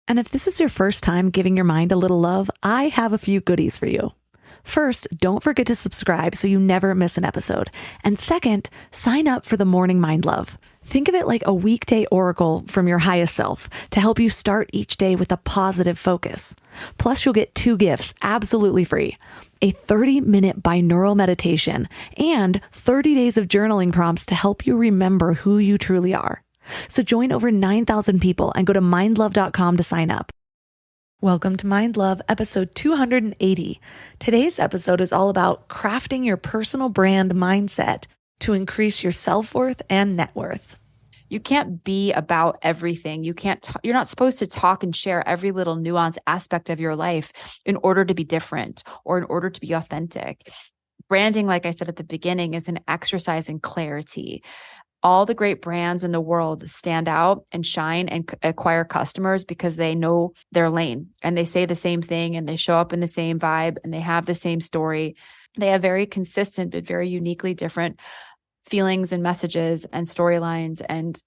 And if this is your first time giving your mind a little love, I have a few goodies for you. First, don't forget to subscribe so you never miss an episode. And second, sign up for the Morning Mind Love. Think of it like a weekday oracle from your highest self to help you start each day with a positive focus. Plus, you'll get 2 gifts absolutely free: a 30-minute binaural meditation and 30 days of journaling prompts to help you remember who you truly are. So join over 9,000 people and go to mindlove.com to sign up. Welcome to Mind Love, episode 280. Today's episode is all about crafting your personal brand mindset to increase your self-worth and net worth. You can't be about everything. You're not supposed to talk and share every little nuanced aspect of your life in order to be different or in order to be authentic. Branding, like I said at the beginning, is an exercise in clarity. All the great brands in the world stand out and shine and acquire customers because they know their lane and they say the same thing and they show up in the same vibe and they have the same story. They have very consistent but very uniquely different feelings and messages and storylines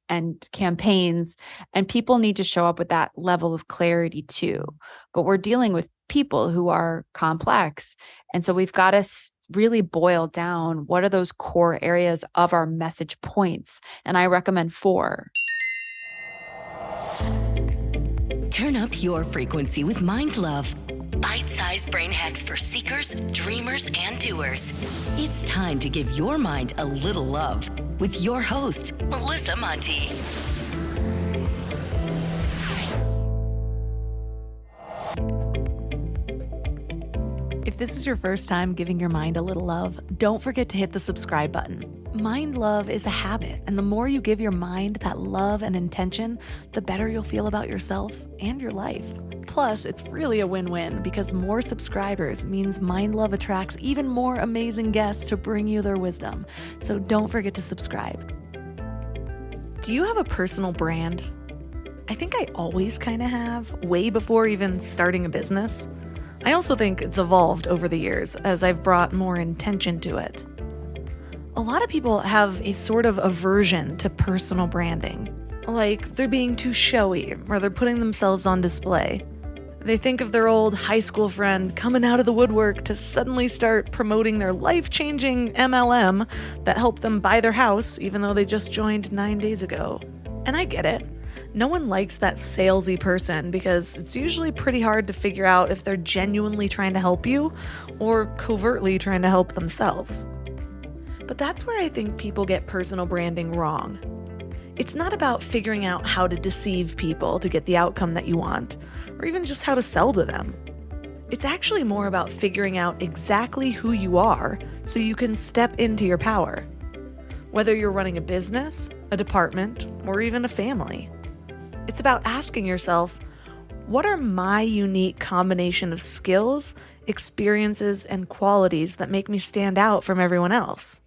and campaigns. And people need to show up with that level of clarity too. But we're dealing with people who are complex. And so we've got to really boil down what are those core areas of our message points. And I recommend 4. Turn up your frequency with Mind Love. Bite-sized brain hacks for seekers, dreamers, and doers. It's time to give your mind a little love with your host, Melissa Monti. If this is your first time giving your mind a little love, don't forget to hit the subscribe button. Mind love is a habit, and the more you give your mind that love and intention, the better you'll feel about yourself and your life. Plus, it's really a win-win because more subscribers means Mind Love attracts even more amazing guests to bring you their wisdom. So don't forget to subscribe. Do you have a personal brand? I think I always kind of have, way before even starting a business. I also think it's evolved over the years as I've brought more intention to it. A lot of people have a sort of aversion to personal branding, like they're being too showy or they're putting themselves on display. They think of their old high school friend coming out of the woodwork to suddenly start promoting their life-changing MLM that helped them buy their house even though they just joined 9 days ago. And I get it. No one likes that salesy person because it's usually pretty hard to figure out if they're genuinely trying to help you or covertly trying to help themselves. But that's where I think people get personal branding wrong. It's not about figuring out how to deceive people to get the outcome that you want, or even just how to sell to them. It's actually more about figuring out exactly who you are so you can step into your power. Whether you're running a business, a department, or even a family. It's about asking yourself, what are my unique combination of skills, experiences, and qualities that make me stand out from everyone else?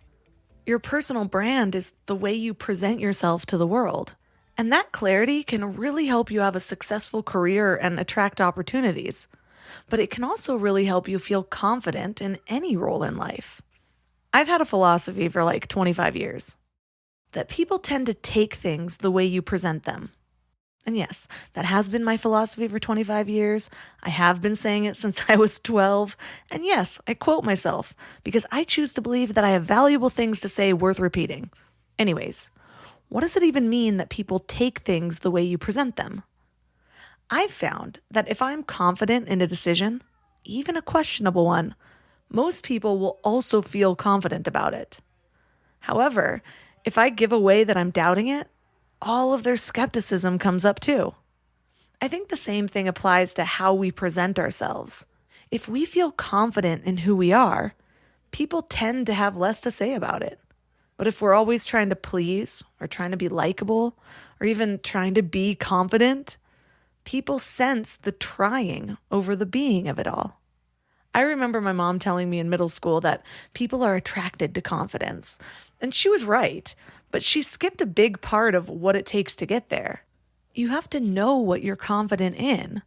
Your personal brand is the way you present yourself to the world. And that clarity can really help you have a successful career and attract opportunities. But it can also really help you feel confident in any role in life. I've had a philosophy for like 25 years that people tend to take things the way you present them. And yes, that has been my philosophy for 25 years. I have been saying it since I was 12. And yes, I quote myself because I choose to believe that I have valuable things to say worth repeating. Anyways, what does it even mean that people take things the way you present them? I've found that if I'm confident in a decision, even a questionable one, most people will also feel confident about it. However, if I give away that I'm doubting it, all of their skepticism comes up too. I think the same thing applies to how we present ourselves. If we feel confident in who we are, people tend to have less to say about it. But if we're always trying to please or trying to be likable or even trying to be confident, people sense the trying over the being of it all. I remember my mom telling me in middle school that people are attracted to confidence. And she was right, but she skipped a big part of what it takes to get there. You have to know what you're confident in.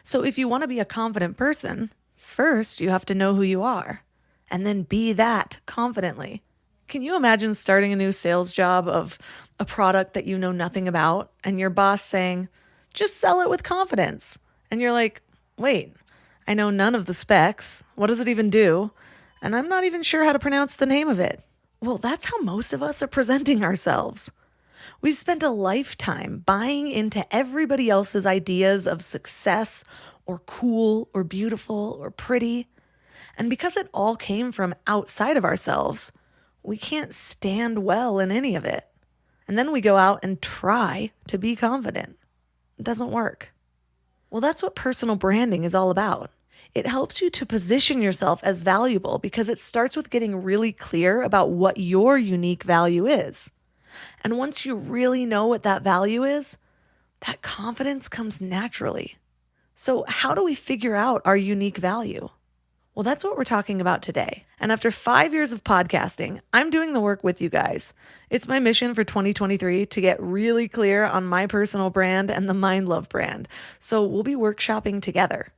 So if you want to be a confident person, first you have to know who you are, and then be that confidently. Can you imagine starting a new sales job of a product that you know nothing about, and your boss saying, Just sell it with confidence. And you're like, wait, I know none of the specs. What does it even do? And I'm not even sure how to pronounce the name of it. Well, that's how most of us are presenting ourselves. We've spent a lifetime buying into everybody else's ideas of success or cool or beautiful or pretty. And because it all came from outside of ourselves, we can't stand well in any of it. And then we go out and try to be confident. It doesn't work. Well, that's what personal branding is all about. It helps you to position yourself as valuable because it starts with getting really clear about what your unique value is. And once you really know what that value is, that confidence comes naturally. So how do we figure out our unique value? Well, that's what we're talking about today. And after 5 years of podcasting, I'm doing the work with you guys. It's my mission for 2023 to get really clear on my personal brand and the Mind Love brand. So we'll be workshopping together.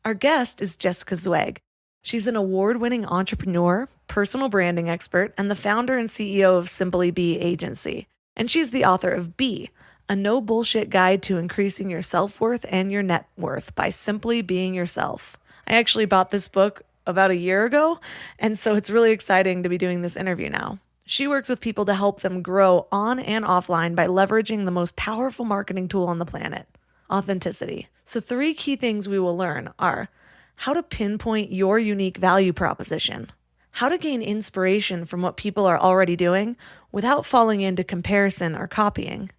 Our guest is Jessica Zweig. She's an award-winning entrepreneur, personal branding expert, and the founder and CEO of Simply Be Agency. And she's the author of Be, a no-bullshit guide to increasing your self-worth and your net worth by simply being yourself. I actually bought this book about a year ago, and so it's really exciting to be doing this interview now. She works with people to help them grow on and offline by leveraging the most powerful marketing tool on the planet, authenticity. So 3 key things we will learn are how to pinpoint your unique value proposition, how to gain inspiration from what people are already doing without falling into comparison or copying,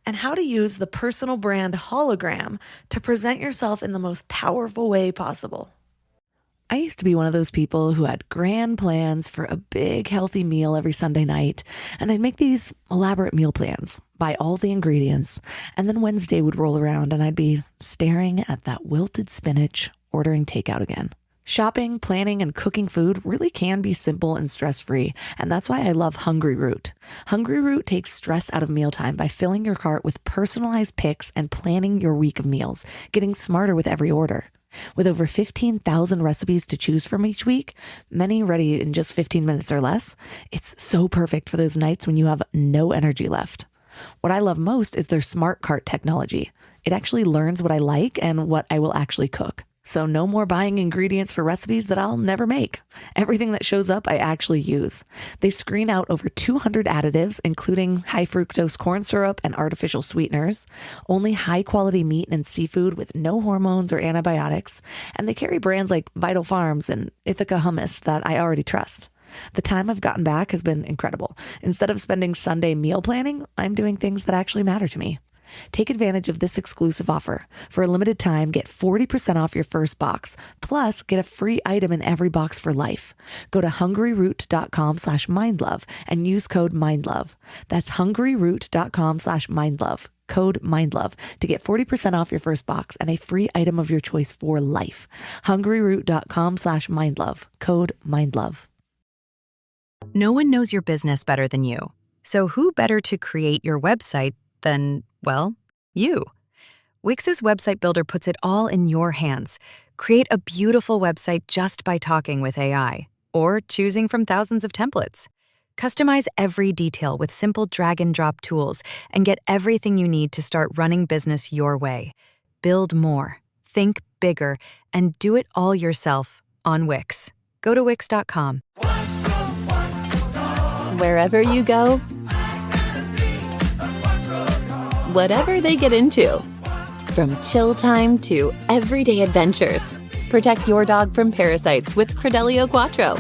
and how to use the personal brand hologram to present yourself in the most powerful way possible. I used to be one of those people who had grand plans for a big healthy meal every Sunday night, and I'd make these elaborate meal plans, buy all the ingredients, and then Wednesday would roll around and I'd be staring at that wilted spinach, ordering takeout again. Shopping, planning, and cooking food really can be simple and stress-free, and that's why I love Hungry Root. Hungry Root takes stress out of mealtime by filling your cart with personalized picks and planning your week of meals, getting smarter with every order. With over 15,000 recipes to choose from each week, many ready in just 15 minutes or less, it's so perfect for those nights when you have no energy left. What I love most is their smart cart technology. It actually learns what I like and what I will actually cook. So no more buying ingredients for recipes that I'll never make. Everything that shows up, I actually use. They screen out over 200 additives, including high fructose corn syrup and artificial sweeteners, only high quality meat and seafood with no hormones or antibiotics, and they carry brands like Vital Farms and Ithaca Hummus that I already trust. The time I've gotten back has been incredible. Instead of spending Sunday meal planning, I'm doing things that actually matter to me. Take advantage of this exclusive offer. For a limited time, get 40% off your first box, plus get a free item in every box for life. Go to hungryroot.com/mindlove and use code mindlove. That's hungryroot.com/mindlove, code mindlove, to get 40% off your first box and a free item of your choice for life. hungryroot.com/mindlove, code mindlove. No one knows your business better than you. So who better to create your website than, well, you. Wix's website builder puts it all in your hands. Create a beautiful website just by talking with AI or choosing from thousands of templates. Customize every detail with simple drag and drop tools and get everything you need to start running business your way. Build more, think bigger, and do it all yourself on Wix. Go to Wix.com. Wherever you go, whatever they get into, from chill time to everyday adventures, protect your dog from parasites with Credelio Quattro.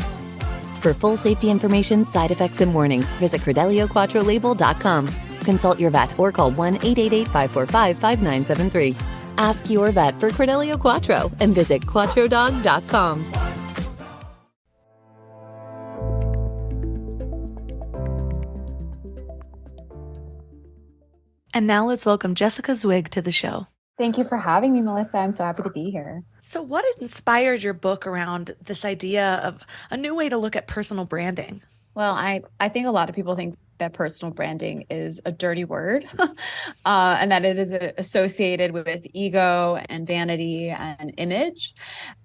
For full safety information, side effects, and warnings, visit CredeliaQuattroLabel.com. Consult your vet or call 1-888-545-5973. Ask your vet for Credelio Quattro and visit QuattroDog.com. And now let's welcome Jessica Zweig to the show. Thank you for having me, Melissa. I'm so happy to be here. So what inspired your book around this idea of a new way to look at personal branding? Well, I think a lot of people think that personal branding is a dirty word and that it is associated with ego and vanity and image.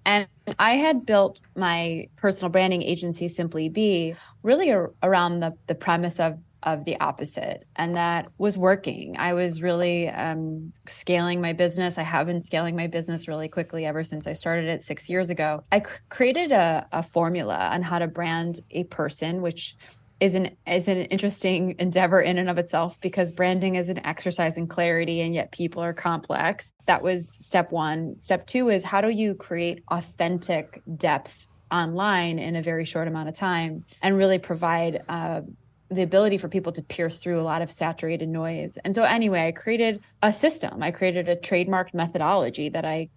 And I had built my personal branding agency, Simply Be, really around the premise of of the opposite. And that was working. I was really scaling my business. I have been scaling my business really quickly ever since I started it 6 years ago. I created a formula on how to brand a person, which is an interesting endeavor in and of itself, because branding is an exercise in clarity, and yet people are complex. That was step one. Step two is, how do you create authentic depth online in a very short amount of time and really provide the ability for people to pierce through a lot of saturated noise. And so anyway, I created a system. I created a trademarked methodology that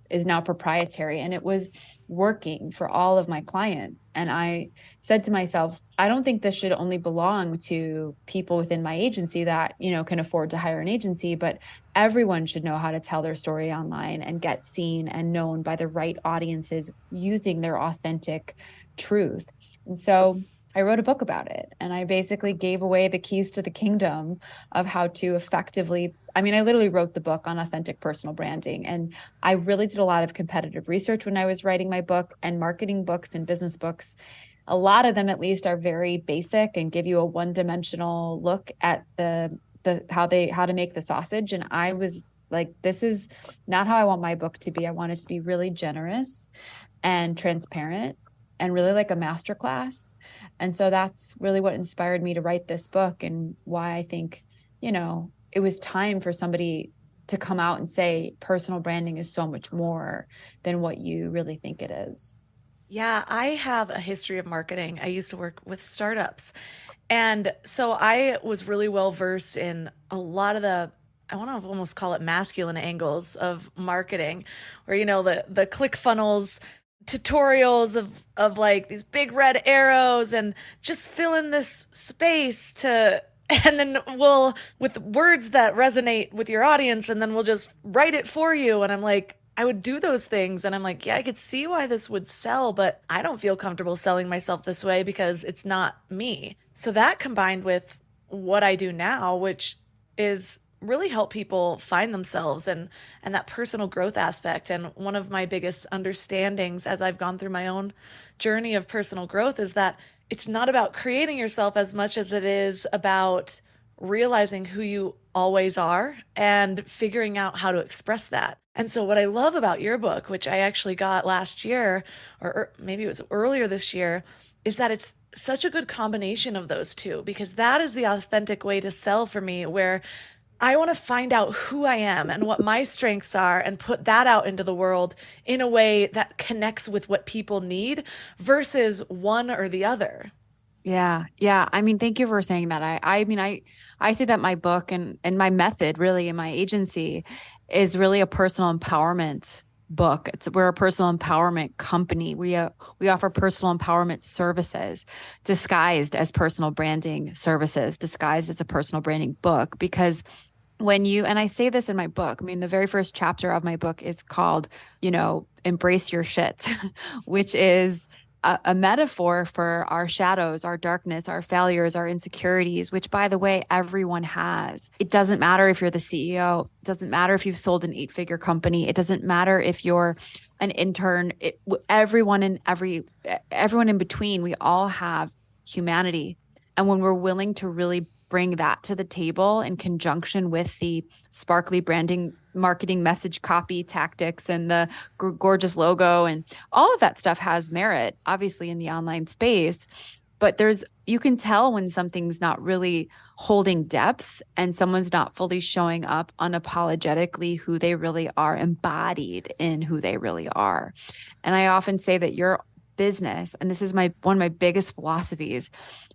is now proprietary, and it was working for all of my clients. And I said to myself, I don't think this should only belong to people within my agency that, can afford to hire an agency, but everyone should know how to tell their story online and get seen and known by the right audiences using their authentic truth. And so I wrote a book about it, and I basically gave away the keys to the kingdom of how to effectively, I literally wrote the book on authentic personal branding. And I really did a lot of competitive research when I was writing my book, and marketing books and business books, a lot of them at least, are very basic and give you a one-dimensional look at how to make the sausage. And I was like, this is not how I want my book to be. I want it to be really generous and transparent and really like a masterclass. And so that's really what inspired me to write this book, and why I think, it was time for somebody to come out and say personal branding is so much more than what you really think it is. Yeah, I have a history of marketing. I used to work with startups. And so I was really well versed in a lot of I want to almost call it masculine angles of marketing, where, the click funnels, tutorials of like these big red arrows, and just fill in this space and then with words that resonate with your audience, and then we'll just write it for you. And I'm like, I would do those things, and I'm like, yeah, I could see why this would sell, but I don't feel comfortable selling myself this way because it's not me. So that, combined with what I do now, which is really help people find themselves and that personal growth aspect. And one of my biggest understandings as I've gone through my own journey of personal growth is that it's not about creating yourself as much as it is about realizing who you always are and figuring out how to express that. And so what I love about your book, which I actually got last year, or maybe it was earlier this year, is that it's such a good combination of those two, because that is the authentic way to sell for me, where I want to find out who I am and what my strengths are and put that out into the world in a way that connects with what people need versus one or the other. Yeah. Yeah. Thank you for saying that. I say that my book and my method really in my agency is really a personal empowerment book. We're a personal empowerment company. We offer personal empowerment services disguised as personal branding services, disguised as a personal branding book. Because and I say this in my book, the very first chapter of my book is called, Embrace Your Shit, which is a metaphor for our shadows, our darkness, our failures, our insecurities, which, by the way, everyone has. It doesn't matter if you're the CEO. It doesn't matter if you've sold an 8-figure company. It doesn't matter if you're an intern. Everyone in between, we all have humanity. And when we're willing to really bring that to the table in conjunction with the sparkly branding, marketing, message, copy, tactics, and the gorgeous logo, and all of that stuff has merit, obviously, in the online space. But you can tell when something's not really holding depth and someone's not fully showing up unapologetically who they really are, embodied in who they really are. And I often say that your business, and this is one of my biggest philosophies,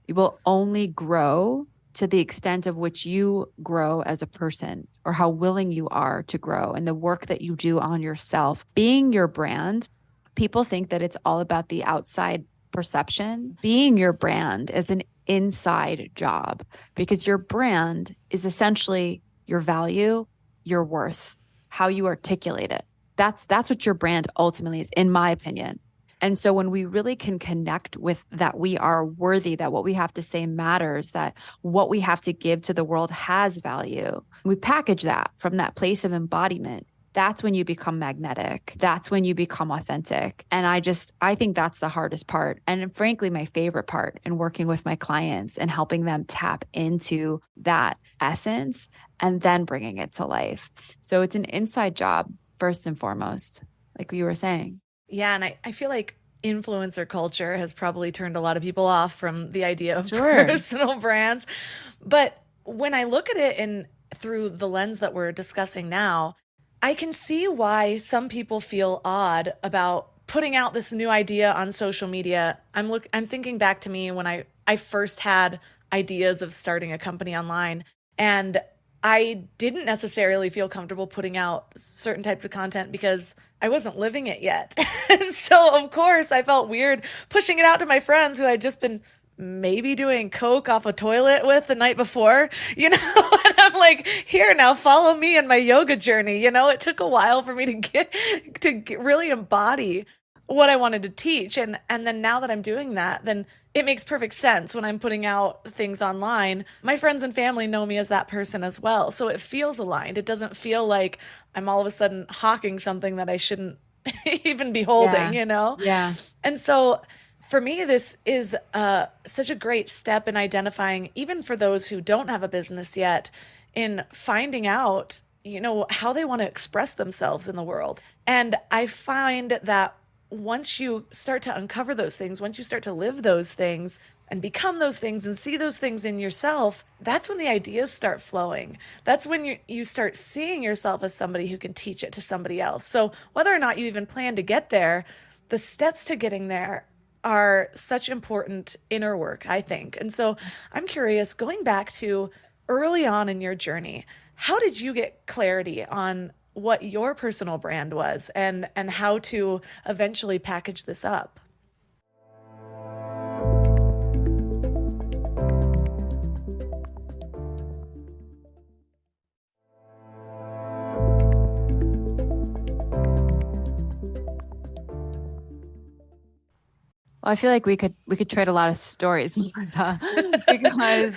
you will only grow to the extent of which you grow as a person, or how willing you are to grow, and the work that you do on yourself. Being your brand, people think that it's all about the outside perception. Being your brand is an inside job, because your brand is essentially your value, your worth, how you articulate it. That's what your brand ultimately is, in my opinion. And so when we really can connect with that, we are worthy, that what we have to say matters, that what we have to give to the world has value, we package that from that place of embodiment. that's when you become magnetic. That's when you become authentic. And I think that's the hardest part. And frankly, my favorite part in working with my clients and helping them tap into that essence and then bringing it to life. So it's an inside job, first and foremost, like you were saying. Yeah. And I feel like influencer culture has probably turned a lot of people off from the idea of Sure. personal brands. But when I look at it through the lens that we're discussing now, I can see why some people feel odd about putting out this new idea on social media. I'm thinking back to me when I first had ideas of starting a company online, and I didn't necessarily feel comfortable putting out certain types of content because I wasn't living it yet. And so, of course, I felt weird pushing it out to my friends who I'd just been maybe doing coke off a toilet with the night before, and I'm like, here, now follow me in my yoga journey. It took a while for me to really embody what I wanted to teach. And then now that I'm doing that, then it makes perfect sense when I'm putting out things online. My friends and family know me as that person as well. So it feels aligned. It doesn't feel like I'm all of a sudden hawking something that I shouldn't even be holding, Yeah. And so for me, this is such a great step in identifying, even for those who don't have a business yet, in finding out, how they want to express themselves in the world. And I find that once you start to uncover those things, once you start to live those things and become those things and see those things in yourself, that's when the ideas start flowing. That's when you start seeing yourself as somebody who can teach it to somebody else. So whether or not you even plan to get there, the steps to getting there are such important inner work, I think. And so I'm curious, going back to early on in your journey, how did you get clarity on what your personal brand was and how to eventually package this up? Well, I feel like we could trade a lot of stories, Melissa, because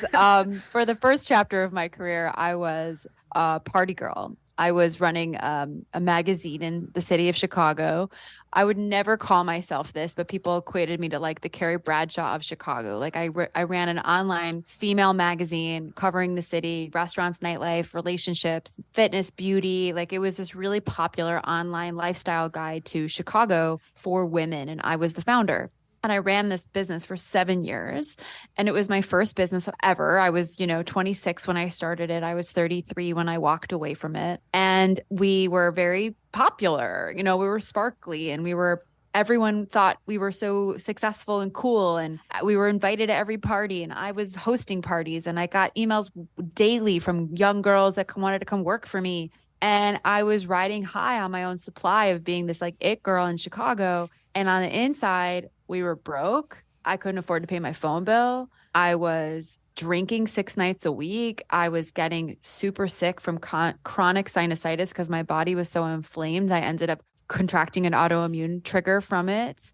for the first chapter of my career, I was a party girl. I was running a magazine in the city of Chicago. I would never call myself this, but people equated me to like the Carrie Bradshaw of Chicago. Like I ran an online female magazine covering the city, restaurants, nightlife, relationships, fitness, beauty. Like it was this really popular online lifestyle guide to Chicago for women. And I was the founder. And I ran this business for 7 years, and it was my first business ever. I was, 26 when I started it. I was 33 when I walked away from it. And we were very popular. We were sparkly, and everyone thought we were so successful and cool. And we were invited to every party, and I was hosting parties, and I got emails daily from young girls that wanted to come work for me. And I was riding high on my own supply of being this like it girl in Chicago. And on the inside, we were broke. I couldn't afford to pay my phone bill. I was drinking 6 nights a week. I was getting super sick from chronic sinusitis because my body was so inflamed. I ended up contracting an autoimmune trigger from it.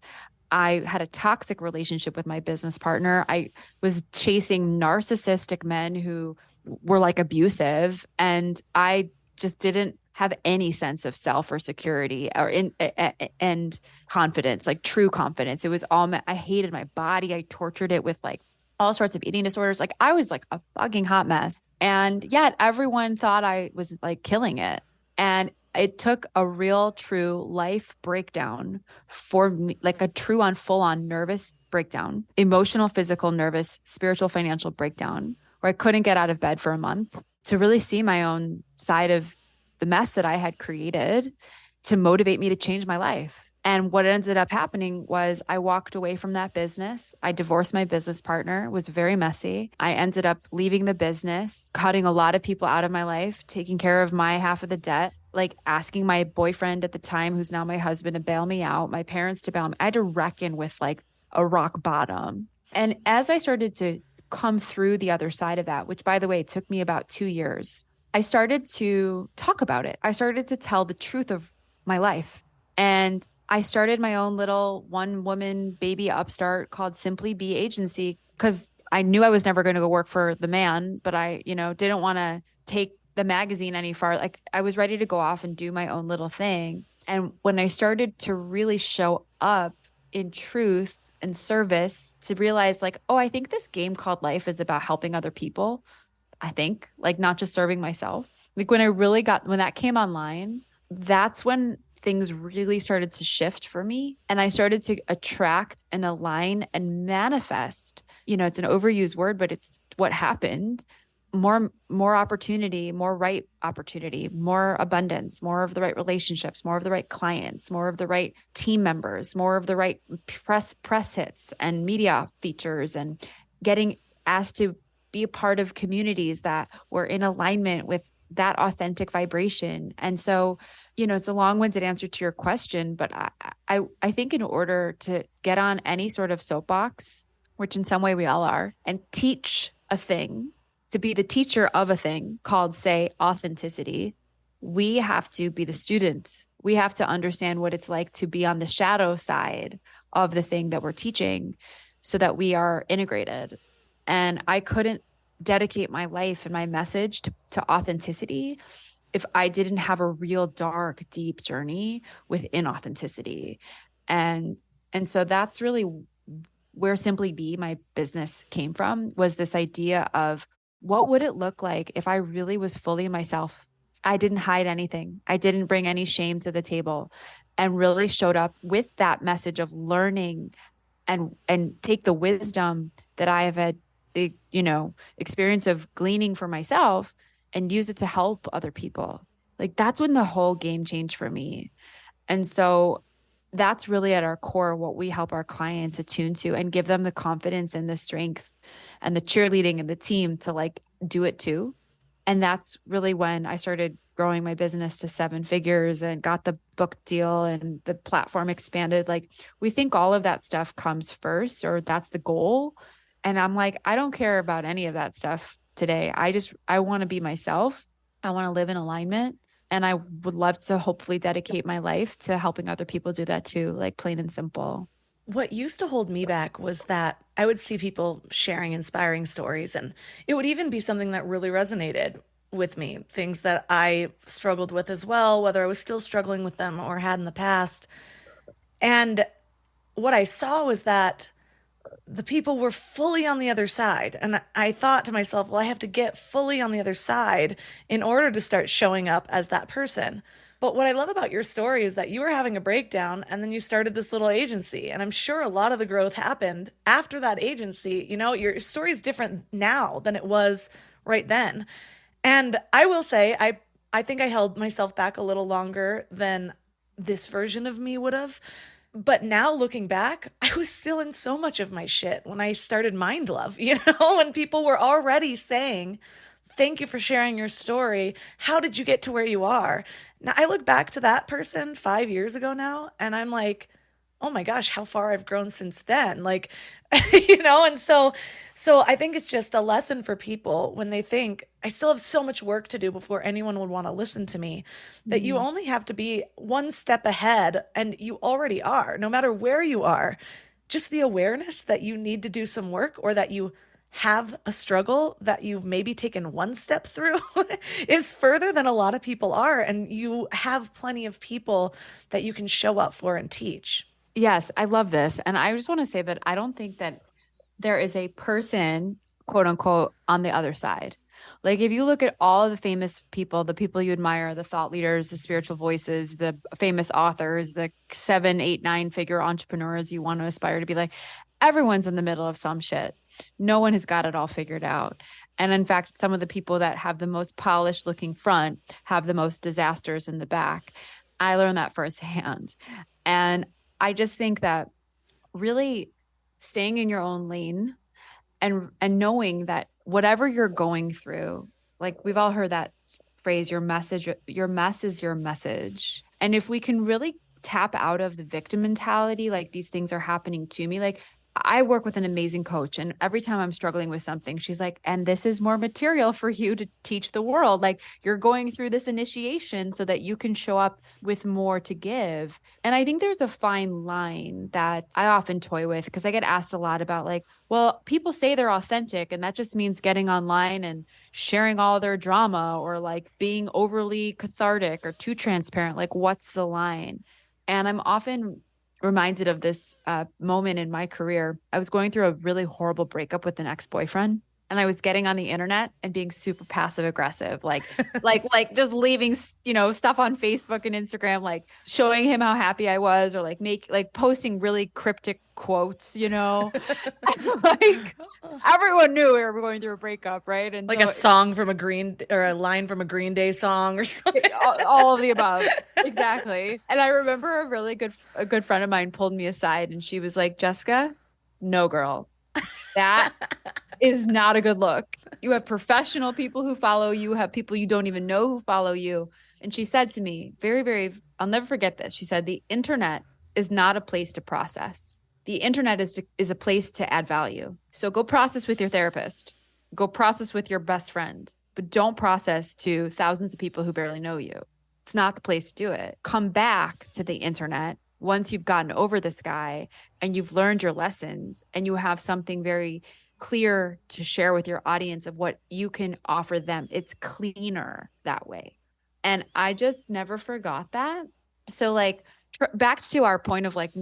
I had a toxic relationship with my business partner. I was chasing narcissistic men who were like abusive, and I just didn't have any sense of self or security and confidence, like true confidence. It was all, I hated my body. I tortured it with like all sorts of eating disorders. Like I was like a fucking hot mess. And yet everyone thought I was like killing it. And it took a real true life breakdown for me, like a true on full on nervous breakdown, emotional, physical, nervous, spiritual, financial breakdown, where I couldn't get out of bed for a month to really see my own side of the mess that I had created to motivate me to change my life. And what ended up happening was I walked away from that business. I divorced my business partner. It was very messy. I ended up leaving the business, cutting a lot of people out of my life, taking care of my half of the debt, like asking my boyfriend at the time, who's now my husband, to bail me out, my parents to bail me. I had to reckon with like a rock bottom. And as I started to come through the other side of that, which by the way, took me about 2 years, I started to talk about it. I started to tell the truth of my life. And I started my own little one-woman baby upstart called Simply Be Agency, because I knew I was never going to go work for the man, but I, didn't want to take the magazine any far. Like I was ready to go off and do my own little thing. And when I started to really show up in truth and service, to realize like, oh, I think this game called life is about helping other people. I think, like, not just serving myself. Like when that came online, that's when things really started to shift for me. And I started to attract and align and manifest, it's an overused word, but it's what happened. More opportunity, more right opportunity, more abundance, more of the right relationships, more of the right clients, more of the right team members, more of the right press hits and media features, and getting asked to be a part of communities that were in alignment with that authentic vibration. And so, it's a long-winded answer to your question, but I think in order to get on any sort of soapbox, which in some way we all are, and teach a thing, to be the teacher of a thing called, say, authenticity, we have to be the student. We have to understand what it's like to be on the shadow side of the thing that we're teaching, so that we are integrated. And I couldn't dedicate my life and my message to authenticity if I didn't have a real dark, deep journey within authenticity. And so that's really where Simply Be, my business, came from, was this idea of what would it look like if I really was fully myself? I didn't hide anything. I didn't bring any shame to the table, and really showed up with that message of learning and take the wisdom that I have had the, experience of gleaning for myself and use it to help other people. Like that's when the whole game changed for me. And so that's really at our core what we help our clients attune to, and give them the confidence and the strength and the cheerleading and the team to like do it too. And that's really when I started growing my business to 7 figures and got the book deal and the platform expanded. Like we think all of that stuff comes first, or that's the goal. And I'm like, I don't care about any of that stuff today. I want to be myself. I want to live in alignment. And I would love to hopefully dedicate my life to helping other people do that too, like plain and simple. What used to hold me back was that I would see people sharing inspiring stories, and it would even be something that really resonated with me, things that I struggled with as well, whether I was still struggling with them or had in the past. And what I saw was that the people were fully on the other side. And I thought to myself, well, I have to get fully on the other side in order to start showing up as that person. But what I love about your story is that you were having a breakdown and then you started this little agency. And I'm sure a lot of the growth happened after that agency. Your story is different now than it was right then. And I will say, I think I held myself back a little longer than this version of me would have. But now looking back, I was still in so much of my shit when I started Mind Love, when people were already saying, thank you for sharing your story. How did you get to where you are? Now I look back to that person 5 years ago now, and I'm like, oh my gosh, how far I've grown since then. Like, and so I think it's just a lesson for people when they think I still have so much work to do before anyone would want to listen to me, that you only have to be one step ahead, and you already are, no matter where you are. Just the awareness that you need to do some work, or that you have a struggle that you've maybe taken one step through is further than a lot of people are. And you have plenty of people that you can show up for and teach. Yes, I love this. And I just want to say that I don't think that there is a person, quote unquote, on the other side. Like if you look at all of the famous people, the people you admire, the thought leaders, the spiritual voices, the famous authors, the 7, 8, 9-figure entrepreneurs you want to aspire to be like, everyone's in the middle of some shit. No one has got it all figured out. And in fact, some of the people that have the most polished looking front have the most disasters in the back. I learned that firsthand. And I just think that really staying in your own lane and knowing that whatever you're going through, like we've all heard that phrase, your mess is your message. And if we can really tap out of the victim mentality, like these things are happening to me, like I work with an amazing coach, and every time I'm struggling with something, she's like, and this is more material for you to teach the world. Like, you're going through this initiation so that you can show up with more to give. And I think there's a fine line that I often toy with, because I get asked a lot about, like, well, people say they're authentic, and that just means getting online and sharing all their drama, or like being overly cathartic or too transparent. Like, what's the line? And I'm often reminded of this moment in my career. I was going through a really horrible breakup with an ex-boyfriend, and I was getting on the internet and being super passive aggressive, like just leaving, stuff on Facebook and Instagram, like showing him how happy I was, or like posting really cryptic quotes, like everyone knew we were going through a breakup, right? And like a song from or a line from a Green Day song or something. all of the above. Exactly. And I remember a good friend of mine pulled me aside, and she was like, Jessica, no, girl, that is not a good look. You have professional people who follow you, have people you don't even know who follow you. And she said to me, very, very, I'll never forget this. She said, the internet is not a place to process. The internet is a place to add value. So go process with your therapist, go process with your best friend, but don't process to thousands of people who barely know you. It's not the place to do it. Come back to the internet once you've gotten over this guy and you've learned your lessons, and you have something very clear to share with your audience of what you can offer them. It's cleaner that way. And I just never forgot that. So like, back to our point of like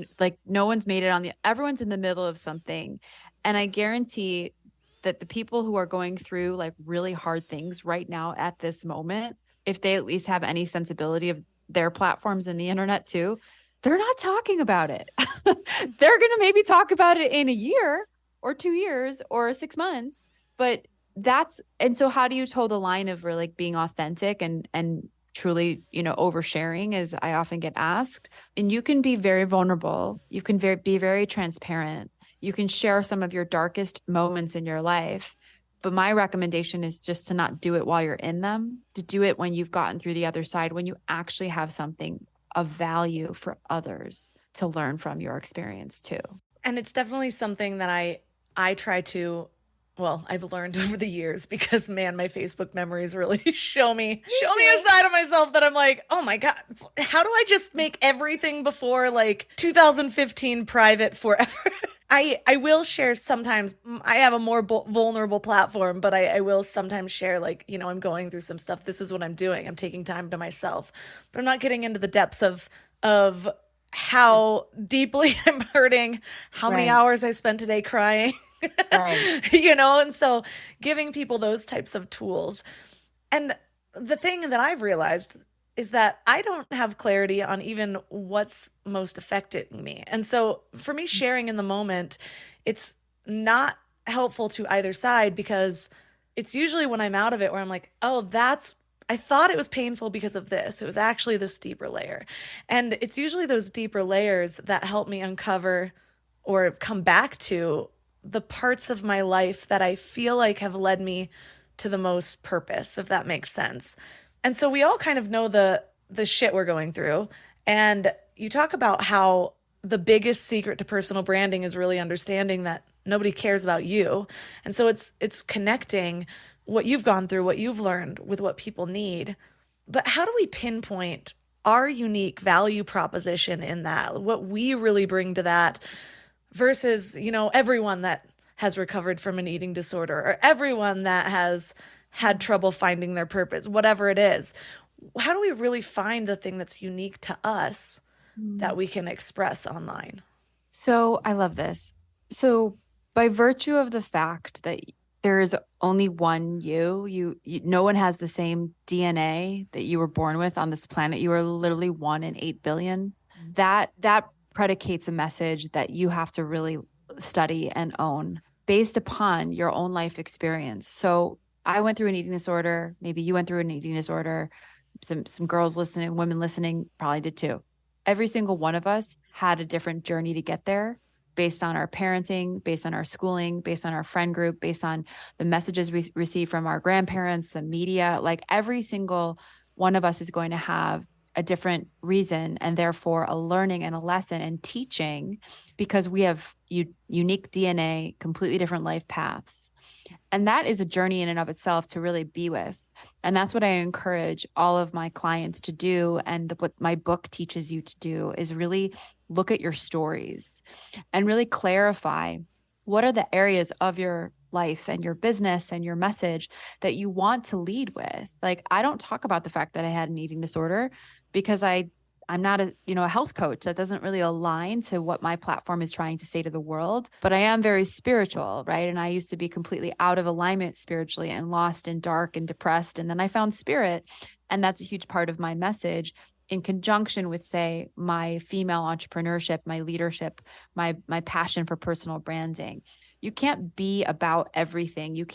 no one's made it everyone's in the middle of something. And I guarantee that the people who are going through like really hard things right now at this moment, if they at least have any sensibility of their platforms and the internet too, they're not talking about it. They're going to maybe talk about it in a year or 2 years or 6 months, but and so how do you toe the line of really like being authentic and truly, oversharing, as I often get asked? And you can be very vulnerable. You can be very transparent. You can share some of your darkest moments in your life. But my recommendation is just to not do it while you're in them, to do it when you've gotten through the other side, when you actually have something of value for others to learn from your experience too. And it's definitely something that I try to, well, I've learned over the years, because man, my Facebook memories really show me a side of myself that I'm like, oh my God, how do I just make everything before like 2015 private forever? I will share sometimes. I have a more vulnerable platform, but I will sometimes share, like, I'm going through some stuff. This is what I'm doing. I'm taking time to myself, but I'm not getting into the depths of how deeply I'm hurting, how many hours I spent today crying, and so giving people those types of tools. And the thing that I've realized is that I don't have clarity on even what's most affecting me. And so for me, sharing in the moment, it's not helpful to either side, because it's usually when I'm out of it where I'm like, oh, I thought it was painful because of this. It was actually this deeper layer. And it's usually those deeper layers that help me uncover or come back to the parts of my life that I feel like have led me to the most purpose, if that makes sense. And so we all kind of know the shit we're going through. And you talk about how the biggest secret to personal branding is really understanding that nobody cares about you. And so it's connecting what you've gone through, what you've learned, with what people need. But how do we pinpoint our unique value proposition in that, what we really bring to that, versus, everyone that has recovered from an eating disorder, or everyone that has had trouble finding their purpose, whatever it is? How do we really find the thing that's unique to us that we can express online? So I love this. So by virtue of the fact that there is only one you, no one has the same DNA that you were born with on this planet. You are literally 1 in 8 billion. That predicates a message that you have to really study and own based upon your own life experience. So I went through an eating disorder. Maybe you went through an eating disorder. Some girls listening, women listening probably did too. Every single one of us had a different journey to get there, based on our parenting, based on our schooling, based on our friend group, based on the messages we receive from our grandparents, the media. Like, every single one of us is going to have a different reason, and therefore a learning and a lesson and teaching, because we have unique DNA, completely different life paths. And that is a journey in and of itself to really be with. And that's what I encourage all of my clients to do. And what my book teaches you to do is really look at your stories and really clarify what are the areas of your life and your business and your message that you want to lead with. Like, I don't talk about the fact that I had an eating disorder because I'm not a health coach. That doesn't really align to what my platform is trying to say to the world. But I am very spiritual, right? And I used to be completely out of alignment spiritually and lost and dark and depressed. And then I found spirit. And that's a huge part of my message, in conjunction with, say, my female entrepreneurship, my leadership, my passion for personal branding. You can't be about everything. You're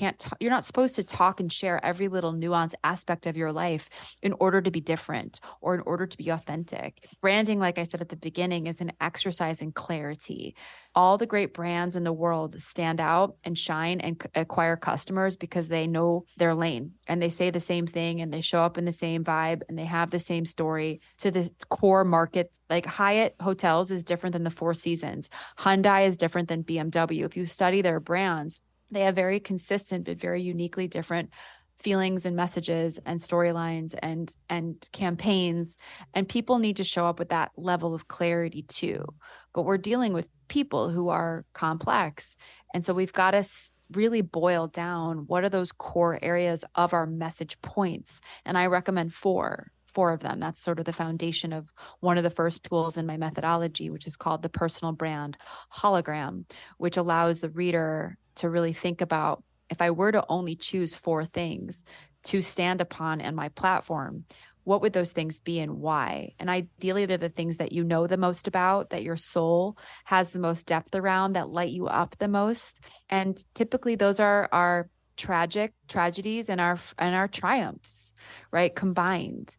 not supposed to talk and share every little nuanced aspect of your life in order to be different or in order to be authentic. Branding, like I said at the beginning, is an exercise in clarity. All the great brands in the world stand out and shine and acquire customers because they know their lane and they say the same thing and they show up in the same vibe and they have the same story to the core market. Like Hyatt Hotels is different than the Four Seasons. Hyundai is different than BMW. If you study their brands, they have very consistent but very uniquely different feelings and messages and storylines and campaigns. And people need to show up with that level of clarity too. But we're dealing with people who are complex. And so we've got to really boil down what are those core areas of our message points. And I recommend four of them. That's sort of the foundation of one of the first tools in my methodology, which is called the personal brand hologram, which allows the reader to really think about, if I were to only choose four things to stand upon in my platform, what would those things be and why? And ideally, they're the things that you know the most about, that your soul has the most depth around, that light you up the most. And typically those are our tragedies and our triumphs, right? Combined.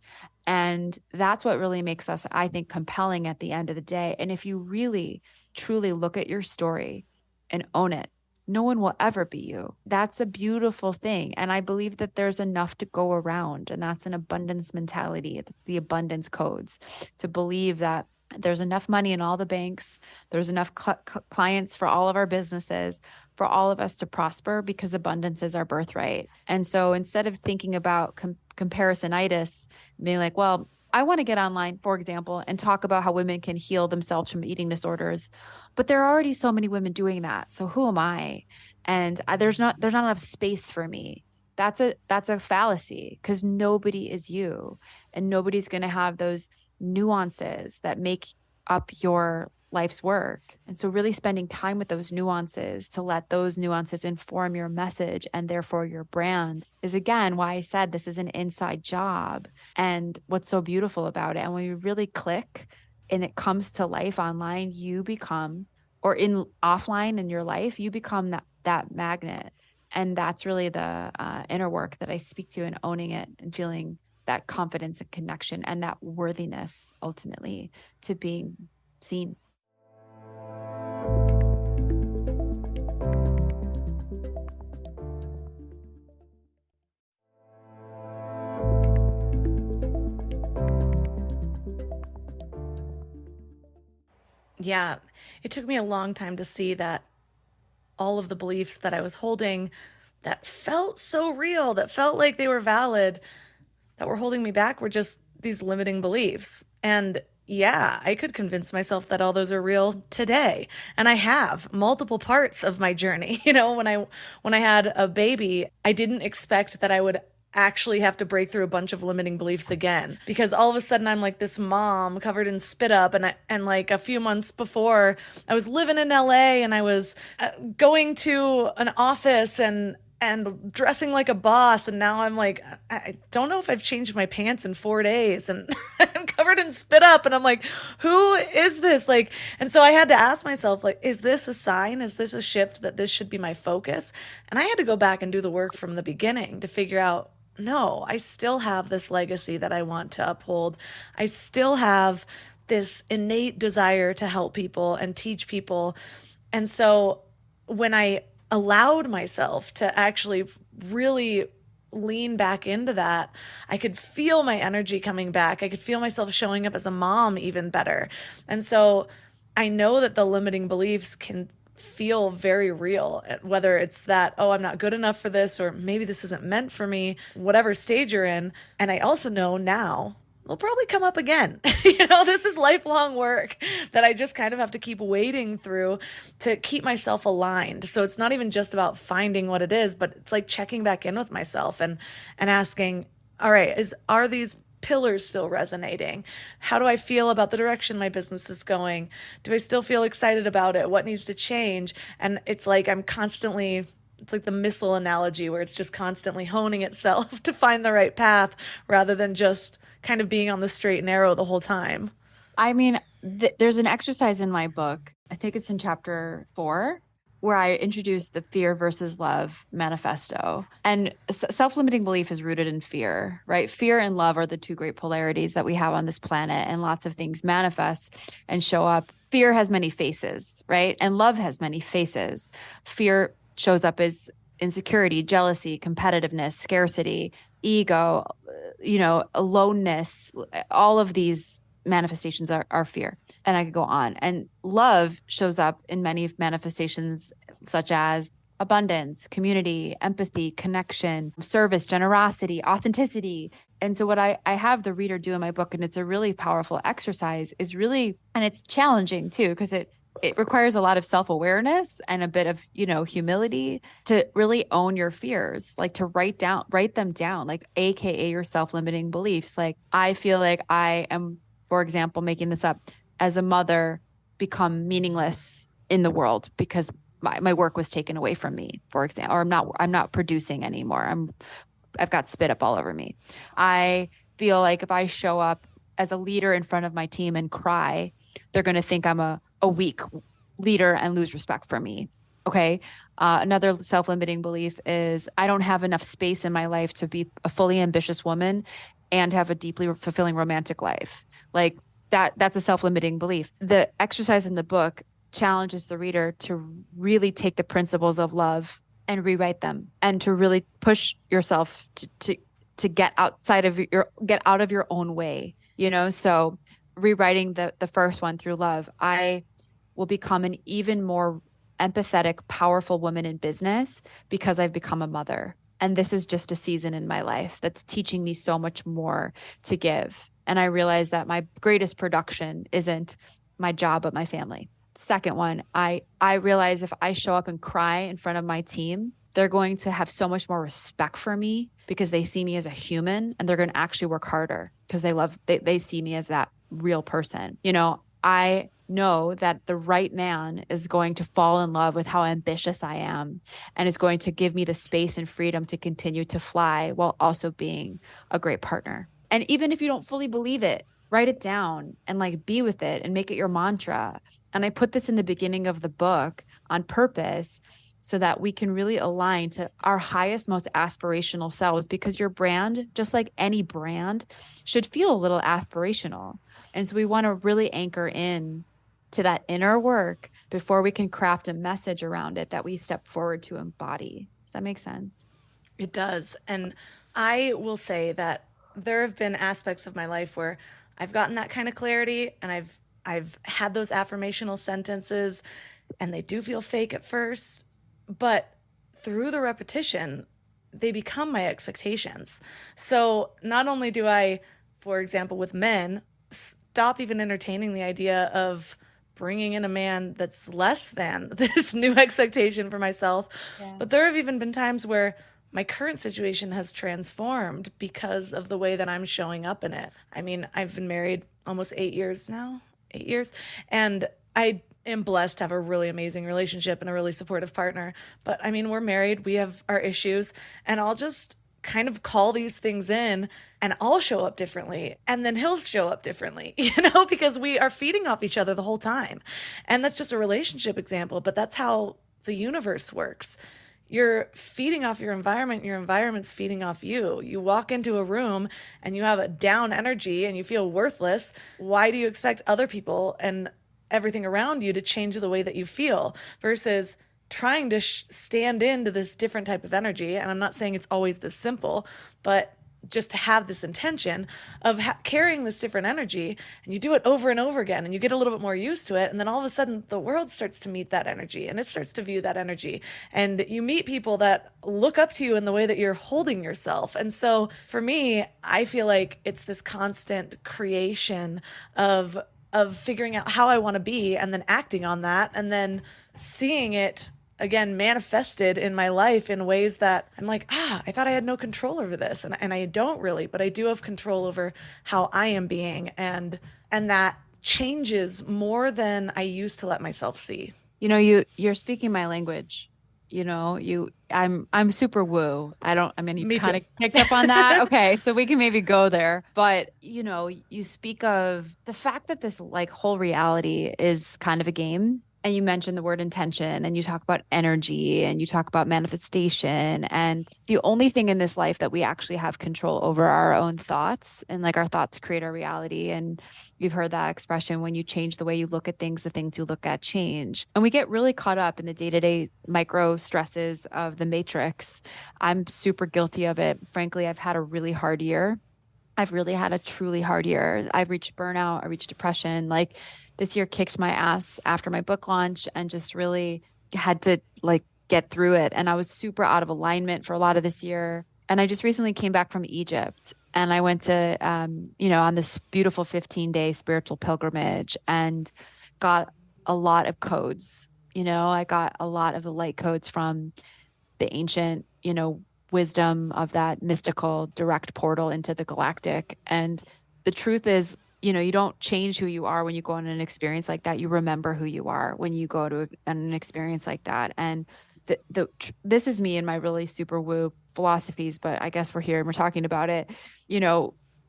And that's what really makes us, I think, compelling at the end of the day. And if you really, truly look at your story and own it, no one will ever be you. That's a beautiful thing. And I believe that there's enough to go around. And that's an abundance mentality. That's the abundance codes, to believe that there's enough money in all the banks. There's enough clients for all of our businesses, for all of us to prosper, because abundance is our birthright. And so instead of thinking about comparisonitis, being like, well, I want to get online, for example, and talk about how women can heal themselves from eating disorders, but there are already so many women doing that. So who am I? And there's not enough space for me. That's a fallacy, because nobody is you, and nobody's going to have those nuances that make up your life's work. And so really spending time with those nuances, to let those nuances inform your message and therefore your brand, is again why I said this is an inside job. And what's so beautiful about it, and when you really click and it comes to life online, you become, or in offline in your life, you become that magnet. And that's really the inner work that I speak to, and owning it and feeling that confidence and connection and that worthiness ultimately to being seen. Yeah, it took me a long time to see that all of the beliefs that I was holding that felt so real, that felt like they were valid, that were holding me back, were just these limiting beliefs. And yeah, I could convince myself that all those are real today. And I have multiple parts of my journey. When I had a baby, I didn't expect that I would actually have to break through a bunch of limiting beliefs again, because all of a sudden I'm like this mom covered in spit up, and like a few months before I was living in LA, and I was going to an office and dressing like a boss, and now I'm like, I don't know if I've changed my pants in 4 days, and I'm covered in spit up, and I'm like, who is this? Like, and so I had to ask myself, like, is this a sign? Is this a shift that this should be my focus? And I had to go back and do the work from the beginning to figure out, no, I still have this legacy that I want to uphold. I still have this innate desire to help people and teach people. And so when I allowed myself to actually really lean back into that, I could feel my energy coming back. I could feel myself showing up as a mom even better. And so I know that the limiting beliefs can feel very real, whether it's that, oh, I'm not good enough for this, or maybe this isn't meant for me, whatever stage you're in. And I also know now they'll probably come up again. This is lifelong work that I just kind of have to keep wading through to keep myself aligned. So it's not even just about finding what it is, but it's like checking back in with myself and asking, all right, are these pillars still resonating? How do I feel about the direction my business is going? Do I still feel excited about it? What needs to change? And it's like it's like the missile analogy where it's just constantly honing itself to find the right path rather than just kind of being on the straight and narrow the whole time. I mean, there's an exercise in my book, I think it's in chapter 4, where I introduce the fear versus love manifesto. And self-limiting belief is rooted in fear, right? Fear and love are the two great polarities that we have on this planet, and lots of things manifest and show up. Fear has many faces, right? And love has many faces. Fear shows up as insecurity, jealousy, competitiveness, scarcity, ego, aloneness. All of these manifestations are fear. And I could go on. And love shows up in many manifestations such as abundance, community, empathy, connection, service, generosity, authenticity. And so what I have the reader do in my book, and it's a really powerful exercise, is really, and it's challenging too, because it requires a lot of self-awareness and a bit of, humility to really own your fears, like to write them down, like AKA your self-limiting beliefs. Like, I feel like I am, for example, making this up, as a mother, become meaningless in the world because my work was taken away from me, for example, or I'm not producing anymore. I've got spit up all over me. I feel like if I show up as a leader in front of my team and cry, they're going to think I'm a weak leader and lose respect for me. Okay. Another self-limiting belief is I don't have enough space in my life to be a fully ambitious woman and have a deeply fulfilling romantic life. Like that's a self-limiting belief. The exercise in the book challenges the reader to really take the principles of love and rewrite them, and to really push yourself to get out of your own way, So rewriting the first one through love, I will become an even more empathetic, powerful woman in business because I've become a mother. And this is just a season in my life that's teaching me so much more to give. And I realize that my greatest production isn't my job, but my family. Second one, I realize if I show up and cry in front of my team, they're going to have so much more respect for me because they see me as a human, and they're going to actually work harder because they see me as that real person. I know that the right man is going to fall in love with how ambitious I am, and is going to give me the space and freedom to continue to fly while also being a great partner. And even if you don't fully believe it, write it down and be with it and make it your mantra. And I put this in the beginning of the book on purpose so that we can really align to our highest, most aspirational selves, because your brand, just like any brand, should feel a little aspirational. And so we want to really anchor in to that inner work before we can craft a message around it that we step forward to embody. Does that make sense? It does. And I will say that there have been aspects of my life where I've gotten that kind of clarity, and I've had those affirmational sentences, and they do feel fake at first, but through the repetition, they become my expectations. So not only do I, for example, with men, stop even entertaining the idea of bringing in a man that's less than this new expectation for myself, but there have even been times where my current situation has transformed because of the way that I'm showing up in it. I mean, I've been married almost 8 years now, and I am blessed to have a really amazing relationship and a really supportive partner. But I mean, we're married, we have our issues, and I'll just kind of call these things in, and I'll show up differently, and then he'll show up differently, because we are feeding off each other the whole time. And that's just a relationship example, but that's how the universe works. You're feeding off your environment. Your environment's feeding off you. You walk into a room and you have a down energy and you feel worthless. Why do you expect other people and everything around you to change the way that you feel? Versus trying to stand into this different type of energy. And I'm not saying it's always this simple, but just to have this intention of carrying this different energy, and you do it over and over again, and you get a little bit more used to it. And then all of a sudden the world starts to meet that energy, and it starts to view that energy, and you meet people that look up to you in the way that you're holding yourself. And so for me, I feel like it's this constant creation of figuring out how I want to be, and then acting on that, and then seeing it again manifested in my life in ways that I'm like, I thought I had no control over this, and I don't really, but I do have control over how I am being, and that changes more than I used to let myself see. You're speaking my languge. I'm super woo. You kind of picked up on that. Okay, so we can maybe go there. But you speak of the fact that this like whole reality is kind of a game. And you mentioned the word intention, and you talk about energy, and you talk about manifestation. And the only thing in this life that we actually have control over are our own thoughts, and like our thoughts create our reality. And you've heard that expression, when you change the way you look at things, the things you look at change. And we get really caught up in the day-to-day micro stresses of the matrix. I'm super guilty of it. Frankly, I've had a really hard year. I've really had a truly hard year. I've reached burnout. I reached depression. Like, this year kicked my ass after my book launch, and just really had to like get through it. And I was super out of alignment for a lot of this year. And I just recently came back from Egypt, and I went to, on this beautiful 15-day spiritual pilgrimage, and got a lot of codes. I got a lot of the light codes from the ancient, wisdom of that mystical direct portal into the galactic. And the truth is, you don't change who you are when you go on an experience like that. You remember who you are when you go to an experience like that. And this is me and my really super woo philosophies, but I guess we're here and we're talking about it.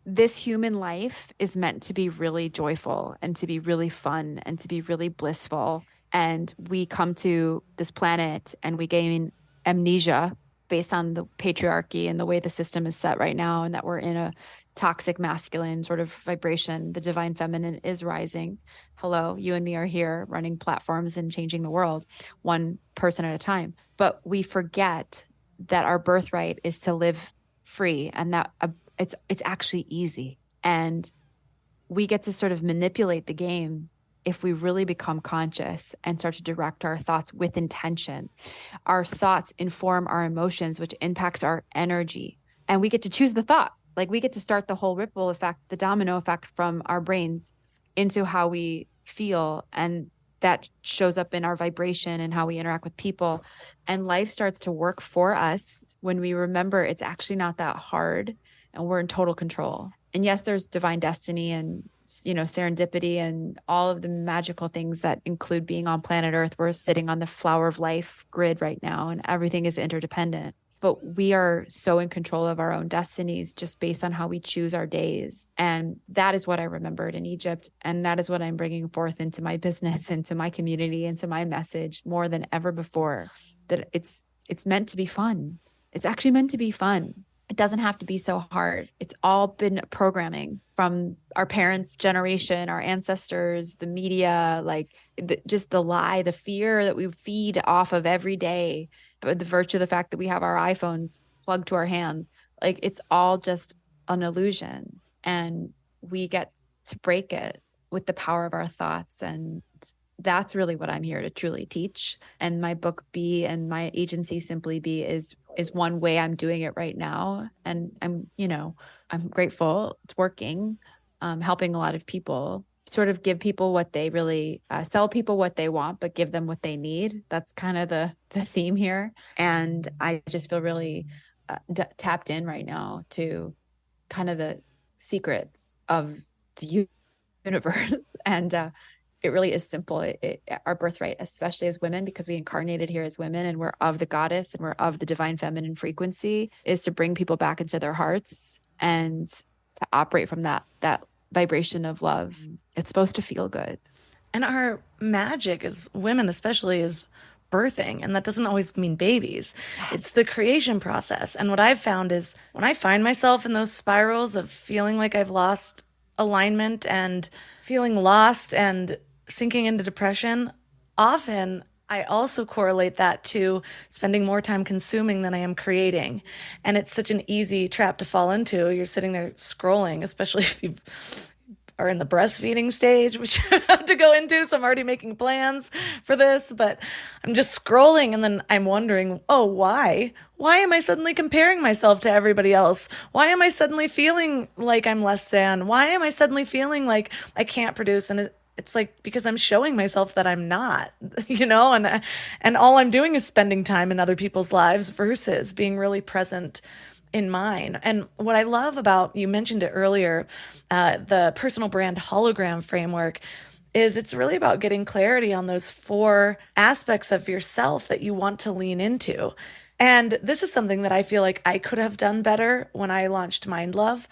This human life is meant to be really joyful, and to be really fun, and to be really blissful. And we come to this planet and we gain amnesia based on the patriarchy and the way the system is set right now, and that we're in a toxic masculine sort of vibration. The divine feminine is rising. Hello, you and me are here running platforms and changing the world one person at a time. But we forget that our birthright is to live free, and that it's actually easy. And we get to sort of manipulate the game if we really become conscious and start to direct our thoughts with intention. Our thoughts inform our emotions, which impacts our energy. And we get to choose the thought. Like, we get to start the whole ripple effect, the domino effect from our brains into how we feel. And that shows up in our vibration and how we interact with people. And life starts to work for us when we remember it's actually not that hard, and we're in total control. And yes, there's divine destiny and serendipity and all of the magical things that include being on planet Earth. We're sitting on the flower of life grid right now, and everything is interdependent. But we are so in control of our own destinies just based on how we choose our days. And that is what I remembered in Egypt. And that is what I'm bringing forth into my business, into my community, into my message more than ever before, that it's meant to be fun. It's actually meant to be fun. It doesn't have to be so hard. It's all been programming from our parents' generation, our ancestors, the media, just the lie, the fear that we feed off of every day. But the virtue of the fact that we have our iPhones plugged to our hands, it's all just an illusion. And we get to break it with the power of our thoughts. And that's really what I'm here to truly teach. And my book Be and my agency Simply Be is one way I'm doing it right now. And I'm grateful it's working, helping a lot of people sort of give people what they really, sell people what they want, but give them what they need. That's kind of the theme here. And I just feel really tapped in right now to kind of the secrets of the universe. And it really is simple. Our birthright, especially as women, because we incarnated here as women and we're of the goddess and we're of the divine feminine frequency, is to bring people back into their hearts and to operate from that vibration of love. It's supposed to feel good. And our magic as women especially is birthing, and that doesn't always mean babies. Yes. It's the creation process. And what I've found is when I find myself in those spirals of feeling like I've lost alignment and feeling lost and sinking into depression, often I also correlate that to spending more time consuming than I am creating. And it's such an easy trap to fall into. You're sitting there scrolling, especially if you are in the breastfeeding stage, which I have to go into. So I'm already making plans for this, but I'm just scrolling and then I'm wondering, oh, why? Why am I suddenly comparing myself to everybody else? Why am I suddenly feeling like I'm less than? Why am I suddenly feeling like I can't produce? And it's like because I'm showing myself that I'm not, and all I'm doing is spending time in other people's lives versus being really present in mine. And what I love about, you mentioned it earlier, the personal brand hologram framework, is it's really about getting clarity on those 4 aspects of yourself that you want to lean into. And this is something that I feel like I could have done better when I launched Mind Love,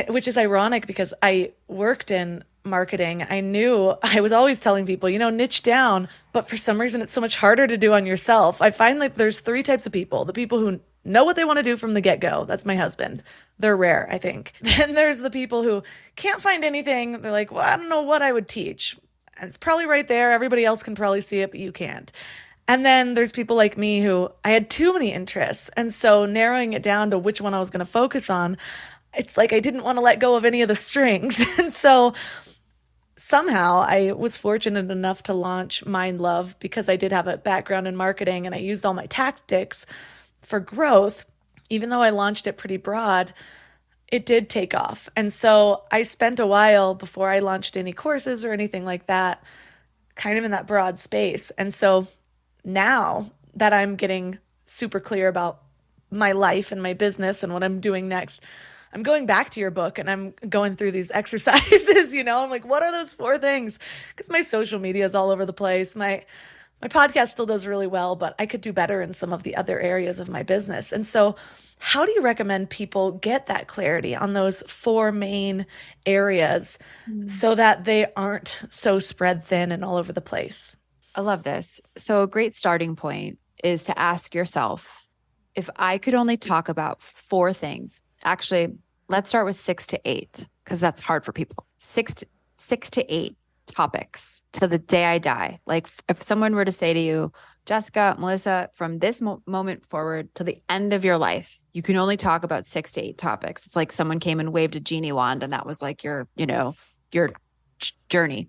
which is ironic because I worked in marketing. I knew I was always telling people, niche down, but for some reason it's so much harder to do on yourself. I find like there's 3 types of people: the people who know what they want to do from the get-go. That's my husband. They're rare, I think. Then there's the people who can't find anything. They're like, well, I don't know what I would teach. And it's probably right there. Everybody else can probably see it, but you can't. And then there's people like me who I had too many interests. And so narrowing it down to which one I was going to focus on, it's like I didn't want to let go of any of the strings. And so somehow I was fortunate enough to launch Mind Love because I did have a background in marketing and I used all my tactics for growth. Even though I launched it pretty broad, it did take off. And so I spent a while before I launched any courses or anything like that, kind of in that broad space. And so now that I'm getting super clear about my life and my business and what I'm doing next, I'm going back to your book and I'm going through these exercises, I'm like, what are those 4 things? Because my social media is all over the place. My podcast still does really well, but I could do better in some of the other areas of my business. And so how do you recommend people get that clarity on those 4 main areas so that they aren't so spread thin and all over the place? I love this. So a great starting point is to ask yourself, if I could only talk about 4 things, actually, let's start with 6 to 8, because that's hard for people. 6 to 8 topics to the day I die. Like if someone were to say to you, Jessica, Melissa, from this moment forward to the end of your life, you can only talk about 6 to 8 topics. It's like someone came and waved a genie wand and that was like your journey.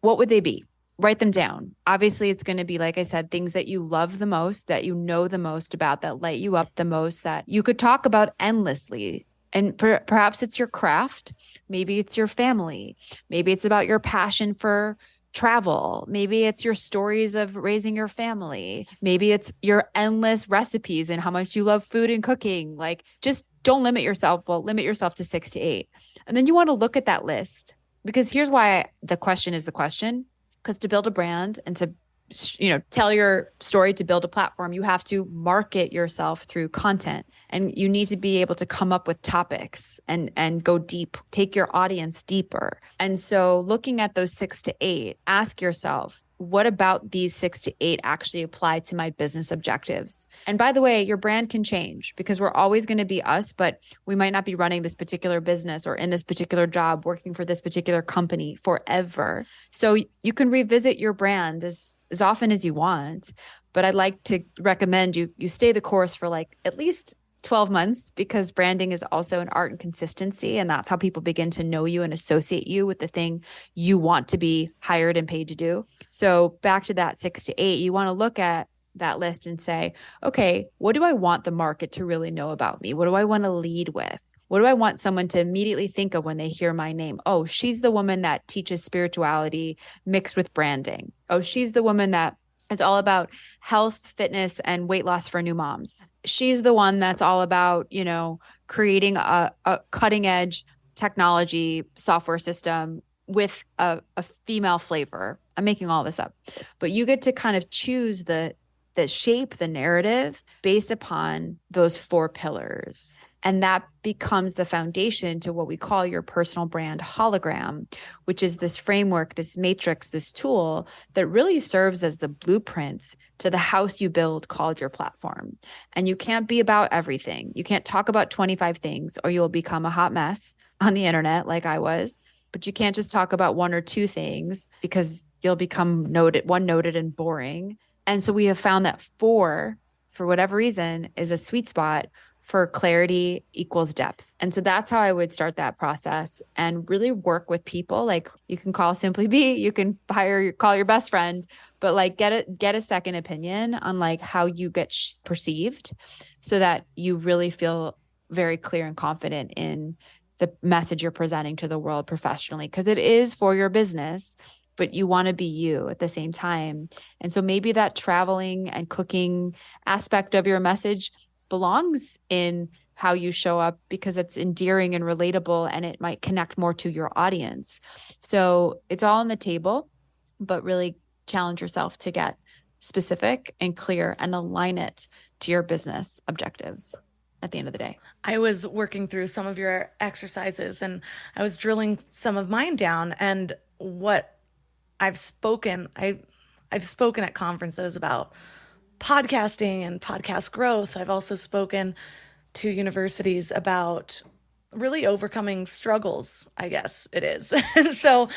What would they be? Write them down. Obviously, it's going to be, like I said, things that you love the most, that you know the most about, that light you up the most, that you could talk about endlessly. And perhaps it's your craft. Maybe it's your family. Maybe it's about your passion for travel. Maybe it's your stories of raising your family. Maybe it's your endless recipes and how much you love food and cooking. Like, just don't limit yourself. Well, limit yourself to 6 to 8. And then you want to look at that list, because here's why the question is the question. Because to build a brand and to tell your story, to build a platform, you have to market yourself through content, and you need to be able to come up with topics and go deep, take your audience deeper. And so looking at those 6 to 8, ask yourself, what about these 6 to 8 actually apply to my business objectives? And by the way, your brand can change because we're always going to be us, but we might not be running this particular business or in this particular job, working for this particular company forever. So you can revisit your brand as often as you want, but I'd like to recommend you stay the course for like at least 12 months, because branding is also an art and consistency. And that's how people begin to know you and associate you with the thing you want to be hired and paid to do. So back to that 6 to 8, you want to look at that list and say, okay, what do I want the market to really know about me? What do I want to lead with? What do I want someone to immediately think of when they hear my name? Oh, she's the woman that teaches spirituality mixed with branding. Oh, she's the woman that is all about health, fitness, and weight loss for new moms. She's the one that's all about, creating a cutting edge technology software system with a female flavor. I'm making all this up, but you get to kind of choose the shape, the narrative based upon those 4 pillars. And that becomes the foundation to what we call your personal brand hologram, which is this framework, this matrix, this tool that really serves as the blueprints to the house you build called your platform. And you can't be about everything. You can't talk about 25 things or you'll become a hot mess on the internet like I was. But you can't just talk about 1 or 2 things because you'll become noted and boring. And so we have found that 4, for whatever reason, is a sweet spot for clarity equals depth. And so that's how I would start that process and really work with people. Like you can call Simply Be, you can call your best friend, but like get a second opinion on like how you get perceived so that you really feel very clear and confident in the message you're presenting to the world professionally, because it is for your business, but you want to be you at the same time. And so maybe that traveling and cooking aspect of your message belongs in how you show up because it's endearing and relatable and it might connect more to your audience. So it's all on the table, but really challenge yourself to get specific and clear and align it to your business objectives at the end of the day. I was working through some of your exercises and I was drilling some of mine down, and what I've spoken at conferences about podcasting and podcast growth. I've also spoken to universities about really overcoming struggles, I guess it is. And so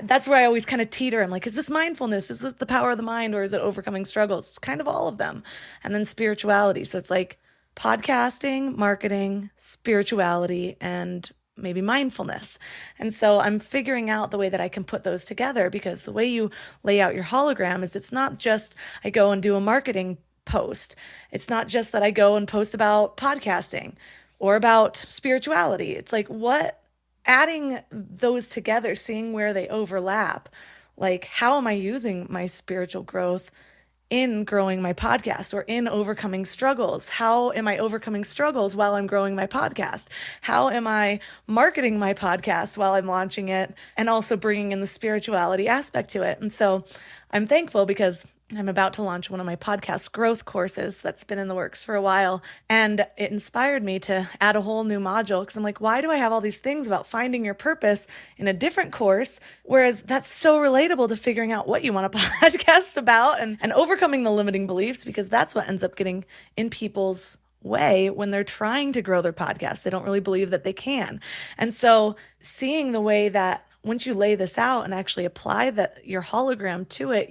that's where I always kind of teeter. I'm like, is this mindfulness? Is this the power of the mind, or is it overcoming struggles? It's kind of all of them. And then spirituality. So it's like podcasting, marketing, spirituality, and maybe mindfulness. And so I'm figuring out the way that I can put those together, because the way you lay out your hologram is it's not just I go and do a marketing post. It's not just that I go and post about podcasting or about spirituality. It's like adding those together, seeing where they overlap. Like, how am I using my spiritual growth in growing my podcast or in overcoming struggles? How am I overcoming struggles while I'm growing my podcast? How am I marketing my podcast while I'm launching it and also bringing in the spirituality aspect to it? And so I'm thankful because I'm about to launch one of my podcast growth courses that's been in the works for a while. And it inspired me to add a whole new module, because I'm like, why do I have all these things about finding your purpose in a different course? Whereas that's so relatable to figuring out what you want to podcast about and overcoming the limiting beliefs, because that's what ends up getting in people's way when they're trying to grow their podcast. They don't really believe that they can. And so seeing the way that once you lay this out and actually apply your hologram to it,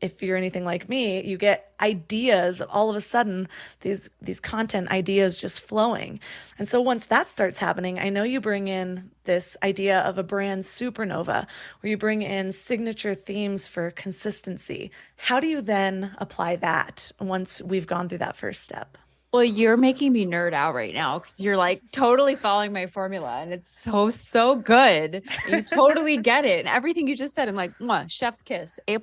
if you're anything like me, you get ideas all of a sudden, these content ideas just flowing. And so once that starts happening, I know you bring in this idea of a brand supernova, where you bring in signature themes for consistency. How do you then apply that once we've gone through that first step? Well, you're making me nerd out right now because you're like totally following my formula and it's so good. You totally get it. And everything you just said, I'm like, chef's kiss, A+.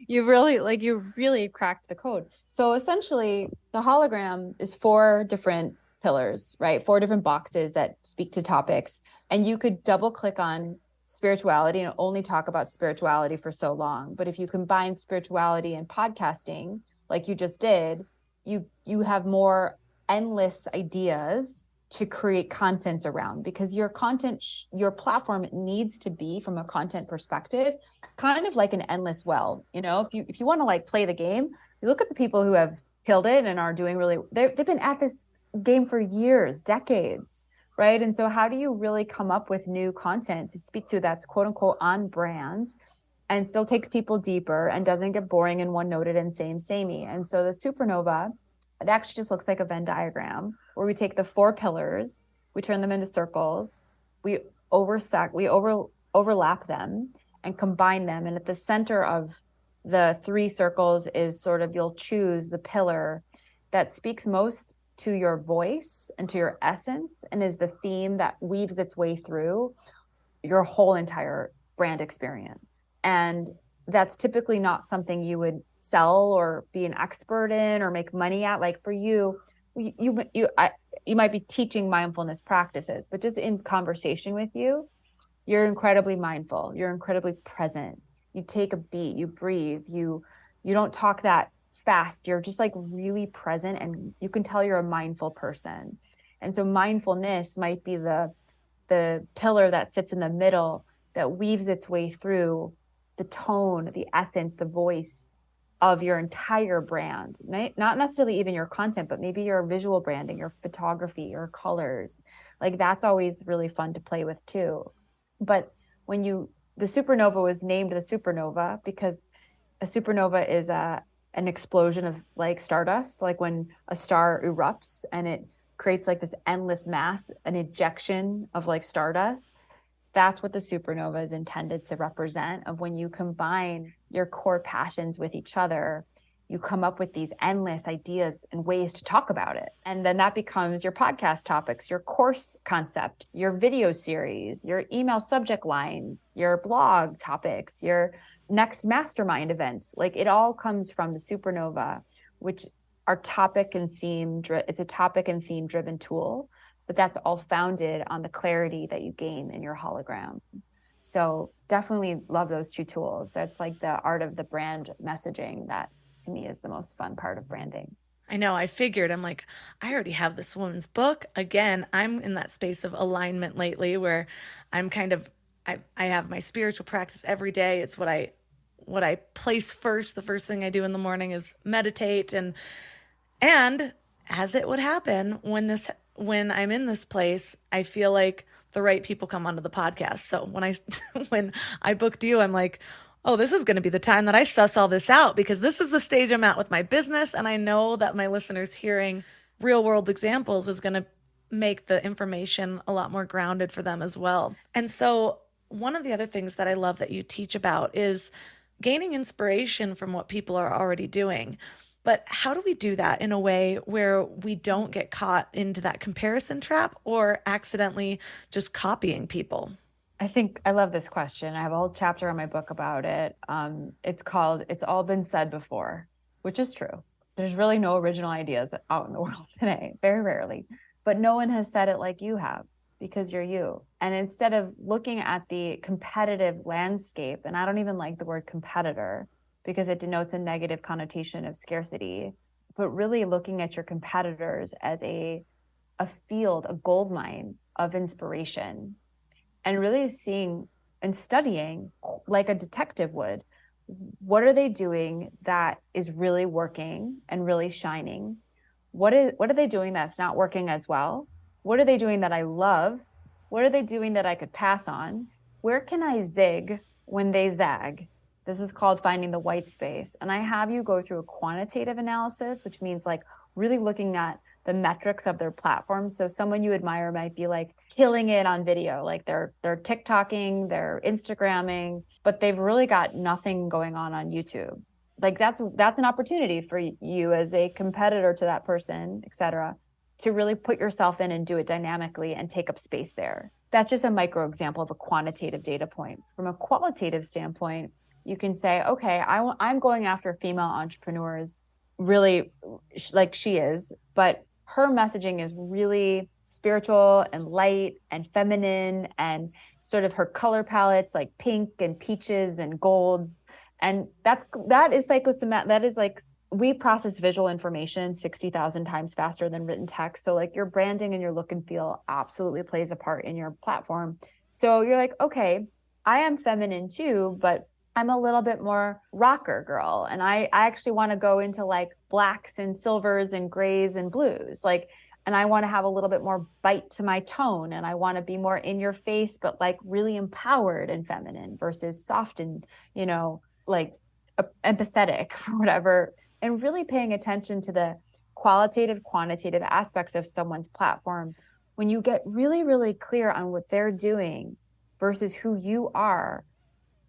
You really cracked the code. So essentially the hologram is 4 different pillars, right? 4 different boxes that speak to topics. And you could double click on spirituality and only talk about spirituality for so long. But if you combine spirituality and podcasting, like you just did, you have more endless ideas to create content around, because your content, your platform needs to be, from a content perspective, kind of like an endless well. You know, if you want to like play the game, you look at the people who have killed it and are doing really, they've been at this game for years, decades, right? And so how do you really come up with new content to speak to that's quote unquote on brand and still takes people deeper and doesn't get boring and one-noted and samey? And so the supernova, it actually just looks like a Venn diagram where we take the 4 pillars, we turn them into circles, we overlap them and combine them. And at the center of the 3 circles is sort of, you'll choose the pillar that speaks most to your voice and to your essence, and is the theme that weaves its way through your whole entire brand experience. And that's typically not something you would sell or be an expert in or make money at. Like for you might be teaching mindfulness practices, but just in conversation with you, you're incredibly mindful. You're incredibly present. You take a beat, you breathe, you don't talk that fast. You're just like really present, and you can tell you're a mindful person. And so mindfulness might be the pillar that sits in the middle, that weaves its way through the tone, the essence, the voice of your entire brand. Not necessarily even your content, but maybe your visual branding, your photography, your colors. Like that's always really fun to play with too. But the supernova was named the supernova because a supernova is an explosion of like stardust, like when a star erupts and it creates like this endless mass, an ejection of like stardust. That's what the supernova is intended to represent, of when you combine your core passions with each other, you come up with these endless ideas and ways to talk about it. And then that becomes your podcast topics, your course concept, your video series, your email subject lines, your blog topics, your next mastermind events. Like it all comes from the supernova, which are topic and theme. It's a topic and theme driven tool, but that's all founded on the clarity that you gain in your hologram. So definitely love those two tools. That's like the art of the brand messaging that to me is the most fun part of branding. I know. I figured, I'm like, I already have this woman's book. Again, I'm in that space of alignment lately where I'm kind of, I have my spiritual practice every day. It's what I place first. The first thing I do in the morning is meditate. And as it would happen when I'm in this place, I feel like the right people come onto the podcast. So when I booked you, I'm like, oh, this is going to be the time that I suss all this out, because this is the stage I'm at with my business. And I know that my listeners hearing real world examples is going to make the information a lot more grounded for them as well. And so one of the other things that I love that you teach about is gaining inspiration from what people are already doing. But how do we do that in a way where we don't get caught into that comparison trap or accidentally just copying people? I think I love this question. I have a whole chapter in my book about it. It's called It's All Been Said Before, which is true. There's really no original ideas out in the world today, very rarely. But no one has said it like you have, because you're you. And instead of looking at the competitive landscape, and I don't even like the word competitor because it denotes a negative connotation of scarcity, but really looking at your competitors as a field, a gold mine of inspiration, and really seeing and studying like a detective would. What are they doing that is really working and really shining? What are they doing that's not working as well? What are they doing that I love? What are they doing that I could pass on? Where can I zig when they zag? This is called finding the white space. And I have you go through a quantitative analysis, which means like really looking at the metrics of their platform. So someone you admire might be like killing it on video, like they're TikToking, they're Instagramming, but they've really got nothing going on YouTube. Like that's an opportunity for you as a competitor to that person, et cetera, to really put yourself in and do it dynamically and take up space there. That's just a micro example of a quantitative data point. From a qualitative standpoint, you can say, okay, I'm going after female entrepreneurs really like she is, but her messaging is really spiritual and light and feminine, and sort of her color palettes like pink and peaches and golds. And that is psychosomatic. That is like, we process visual information 60,000 times faster than written text. So like your branding and your look and feel absolutely plays a part in your platform. So you're like, okay, I am feminine too, but I'm a little bit more rocker girl. And I actually want to go into like blacks and silvers and grays and blues. Like, and I want to have a little bit more bite to my tone. And I want to be more in your face, but like really empowered and feminine versus soft and, like empathetic or whatever. And really paying attention to the qualitative, quantitative aspects of someone's platform. When you get really, really clear on what they're doing versus who you are,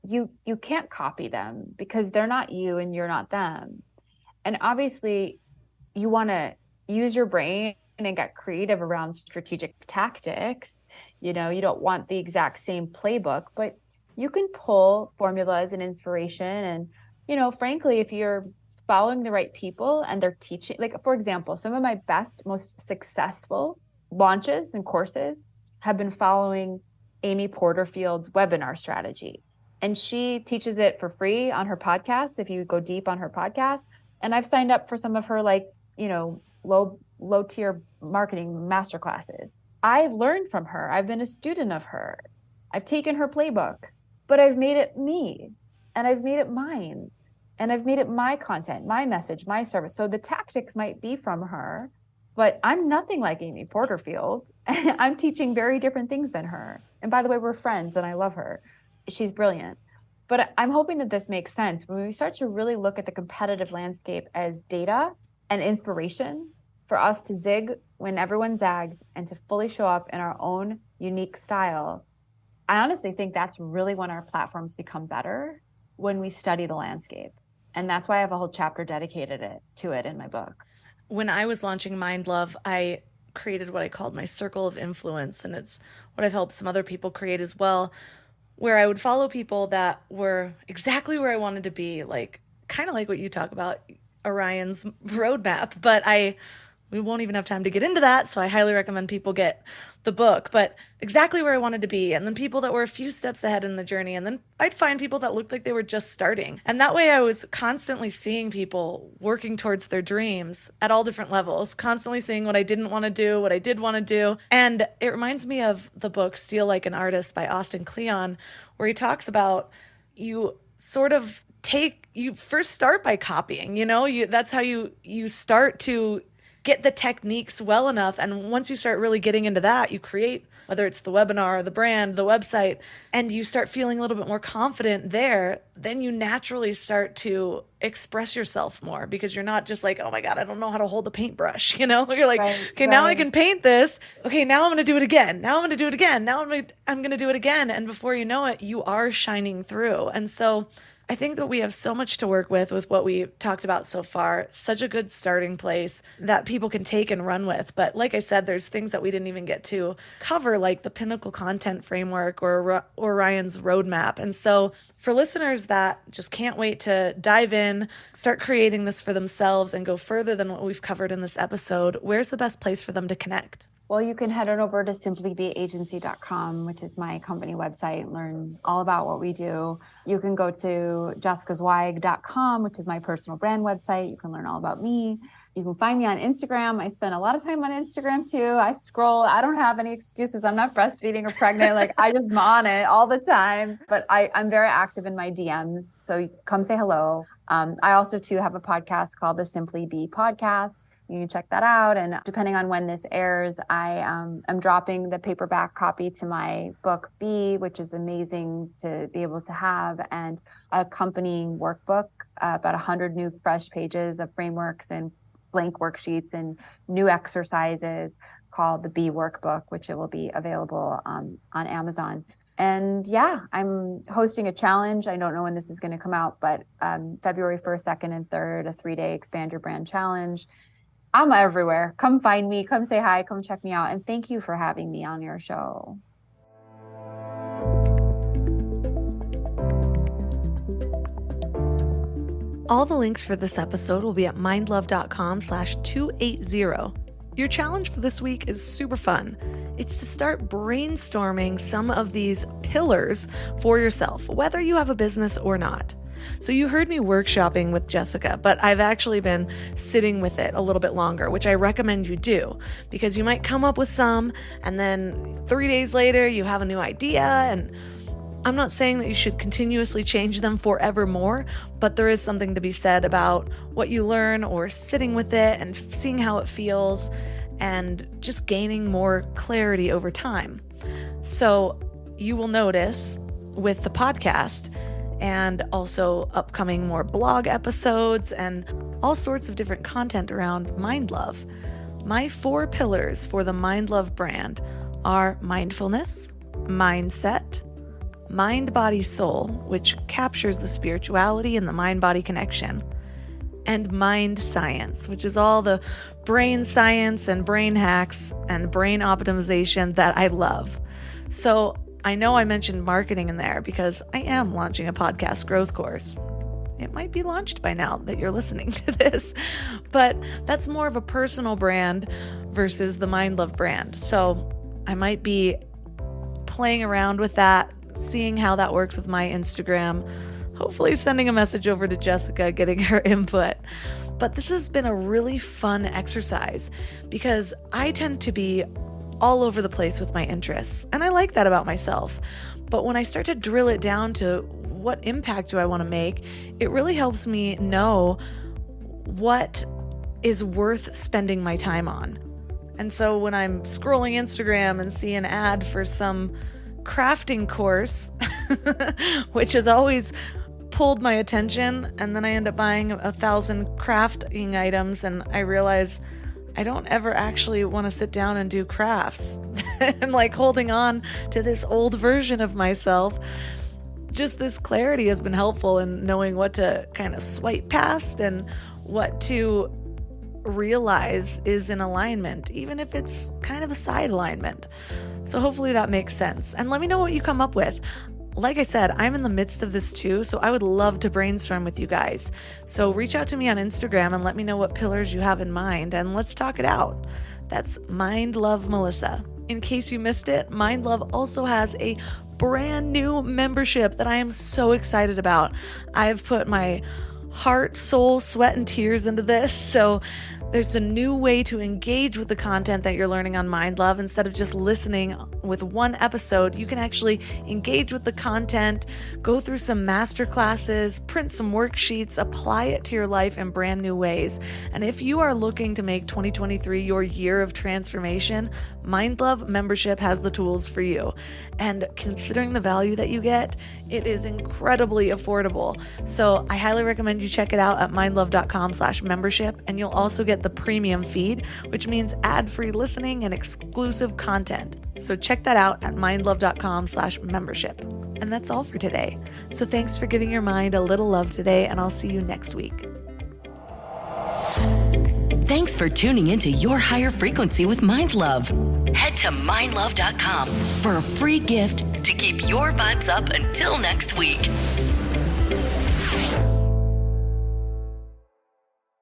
you can't copy them because they're not you and you're not them. And obviously you want to use your brain and get creative around strategic tactics. You don't want the exact same playbook, but you can pull formulas and inspiration. And, frankly, if you're following the right people and they're teaching, like, for example, some of my best, most successful launches and courses have been following Amy Porterfield's webinar strategy. And she teaches it for free on her podcast, if you go deep on her podcast. And I've signed up for some of her low tier marketing masterclasses. I've learned from her. I've been a student of her. I've taken her playbook, but I've made it me, and I've made it mine, and I've made it my content, my message, my service. So the tactics might be from her, but I'm nothing like Amy Porterfield. I'm teaching very different things than her. And by the way, we're friends and I love her. She's brilliant. But I'm hoping that this makes sense. When we start to really look at the competitive landscape as data and inspiration for us to zig when everyone zags and to fully show up in our own unique style, I honestly think that's really when our platforms become better, when we study the landscape. And that's why I have a whole chapter dedicated to it in my book. When I was launching Mind Love, I created what I called my circle of influence, and it's what I've helped some other people create as well, where I would follow people that were exactly where I wanted to be, like kind of like what you talk about, Orion's roadmap. But we won't even have time to get into that, so I highly recommend people get the book. But exactly where I wanted to be, and then people that were a few steps ahead in the journey, and then I'd find people that looked like they were just starting. And that way I was constantly seeing people working towards their dreams at all different levels, constantly seeing what I didn't want to do, what I did want to do. And it reminds me of the book Steal Like an Artist by Austin Kleon, where he talks about you first start by copying, that's how you start to get the techniques well enough. And once you start really getting into that, you create, whether it's the webinar, the brand, the website, and you start feeling a little bit more confident there, then you naturally start to express yourself more, because you're not just like, oh my God, I don't know how to hold a paintbrush. You're like, okay, now I can paint this. Okay, now I'm going to do it again. Now I'm going to do it again. Now I'm going to do it again. And before you know it, you are shining through. And so I think that we have so much to work with what we talked about so far. Such a good starting place that people can take and run with. But like I said, there's things that we didn't even get to cover, like the Pinnacle Content Framework or Orion's roadmap. And so for listeners that just can't wait to dive in, start creating this for themselves and go further than what we've covered in this episode, where's the best place for them to connect? Well, you can head on over to simplybeagency.com, which is my company website, learn all about what we do. You can go to jessicazweig.com, which is my personal brand website. You can learn all about me. You can find me on Instagram. I spend a lot of time on Instagram too. I scroll. I don't have any excuses. I'm not breastfeeding or pregnant. I just am on it all the time. But I'm very active in my DMs. So come say hello. I also too have a podcast called the Simply Be Podcast. You can check that out. And depending on when this airs, I am dropping the paperback copy to my book B, which is amazing to be able to have, and accompanying workbook, about 100 new fresh pages of frameworks and blank worksheets and new exercises called the B Workbook, which it will be available on Amazon. And yeah, I'm hosting a challenge. I don't know when this is going to come out, but February 1st, 2nd, and 3rd, a 3-day Expand Your Brand Challenge. I'm everywhere. Come find me, come say hi, come check me out. And thank you for having me on your show. All the links for this episode will be at mindlove.com/280. Your challenge for this week is super fun. It's to start brainstorming some of these pillars for yourself, whether you have a business or not. So you heard me workshopping with Jessica, but I've actually been sitting with it a little bit longer, which I recommend you do, because you might come up with some and then 3 days later you have a new idea. And I'm not saying that you should continuously change them forevermore, but there is something to be said about what you learn or sitting with it and seeing how it feels and just gaining more clarity over time. So you will notice with the podcast and also upcoming more blog episodes and all sorts of different content around Mind Love. My 4 pillars for the Mind Love brand are mindfulness, mindset, mind, body, soul, which captures the spirituality and the mind-body connection, and mind science, which is all the brain science and brain hacks and brain optimization that I love. So I know I mentioned marketing in there because I am launching a podcast growth course. It might be launched by now that you're listening to this, but that's more of a personal brand versus the Mind Love brand. So I might be playing around with that, seeing how that works with my Instagram, hopefully sending a message over to Jessica, getting her input. But this has been a really fun exercise because I tend to be all over the place with my interests. And I like that about myself. But when I start to drill it down to what impact do I want to make, it really helps me know what is worth spending my time on. And so when I'm scrolling Instagram and see an ad for some crafting course which has always pulled my attention. And then I end up buying 1,000 crafting items, and I realize I don't ever actually want to sit down and do crafts. And like holding on to this old version of myself. Just this clarity has been helpful in knowing what to kind of swipe past and what to realize is in alignment, even if it's kind of a side alignment. So hopefully that makes sense. And let me know what you come up with. Like I said, I'm in the midst of this too, so I would love to brainstorm with you guys. So reach out to me on Instagram and let me know what pillars you have in mind, and let's talk it out. That's Mind Love Melissa. In case you missed it, Mind Love also has a brand new membership that I am so excited about. I've put my heart, soul, sweat, and tears into this, so there's a new way to engage with the content that you're learning on Mind Love. Instead of just listening with one episode, you can actually engage with the content, go through some master classes, print some worksheets, apply it to your life in brand new ways. And if you are looking to make 2023 your year of transformation, Mind Love membership has the tools for you. And considering the value that you get, it is incredibly affordable. So I highly recommend you check it out at mindlove.com/membership, and you'll also get the premium feed, which means ad-free listening and exclusive content. So check that out at mindlove.com/membership. And that's all for today. So thanks for giving your mind a little love today, and I'll see you next week. Thanks for tuning into Your Higher Frequency with Mind Love. Head to mindlove.com for a free gift to keep your vibes up until next week.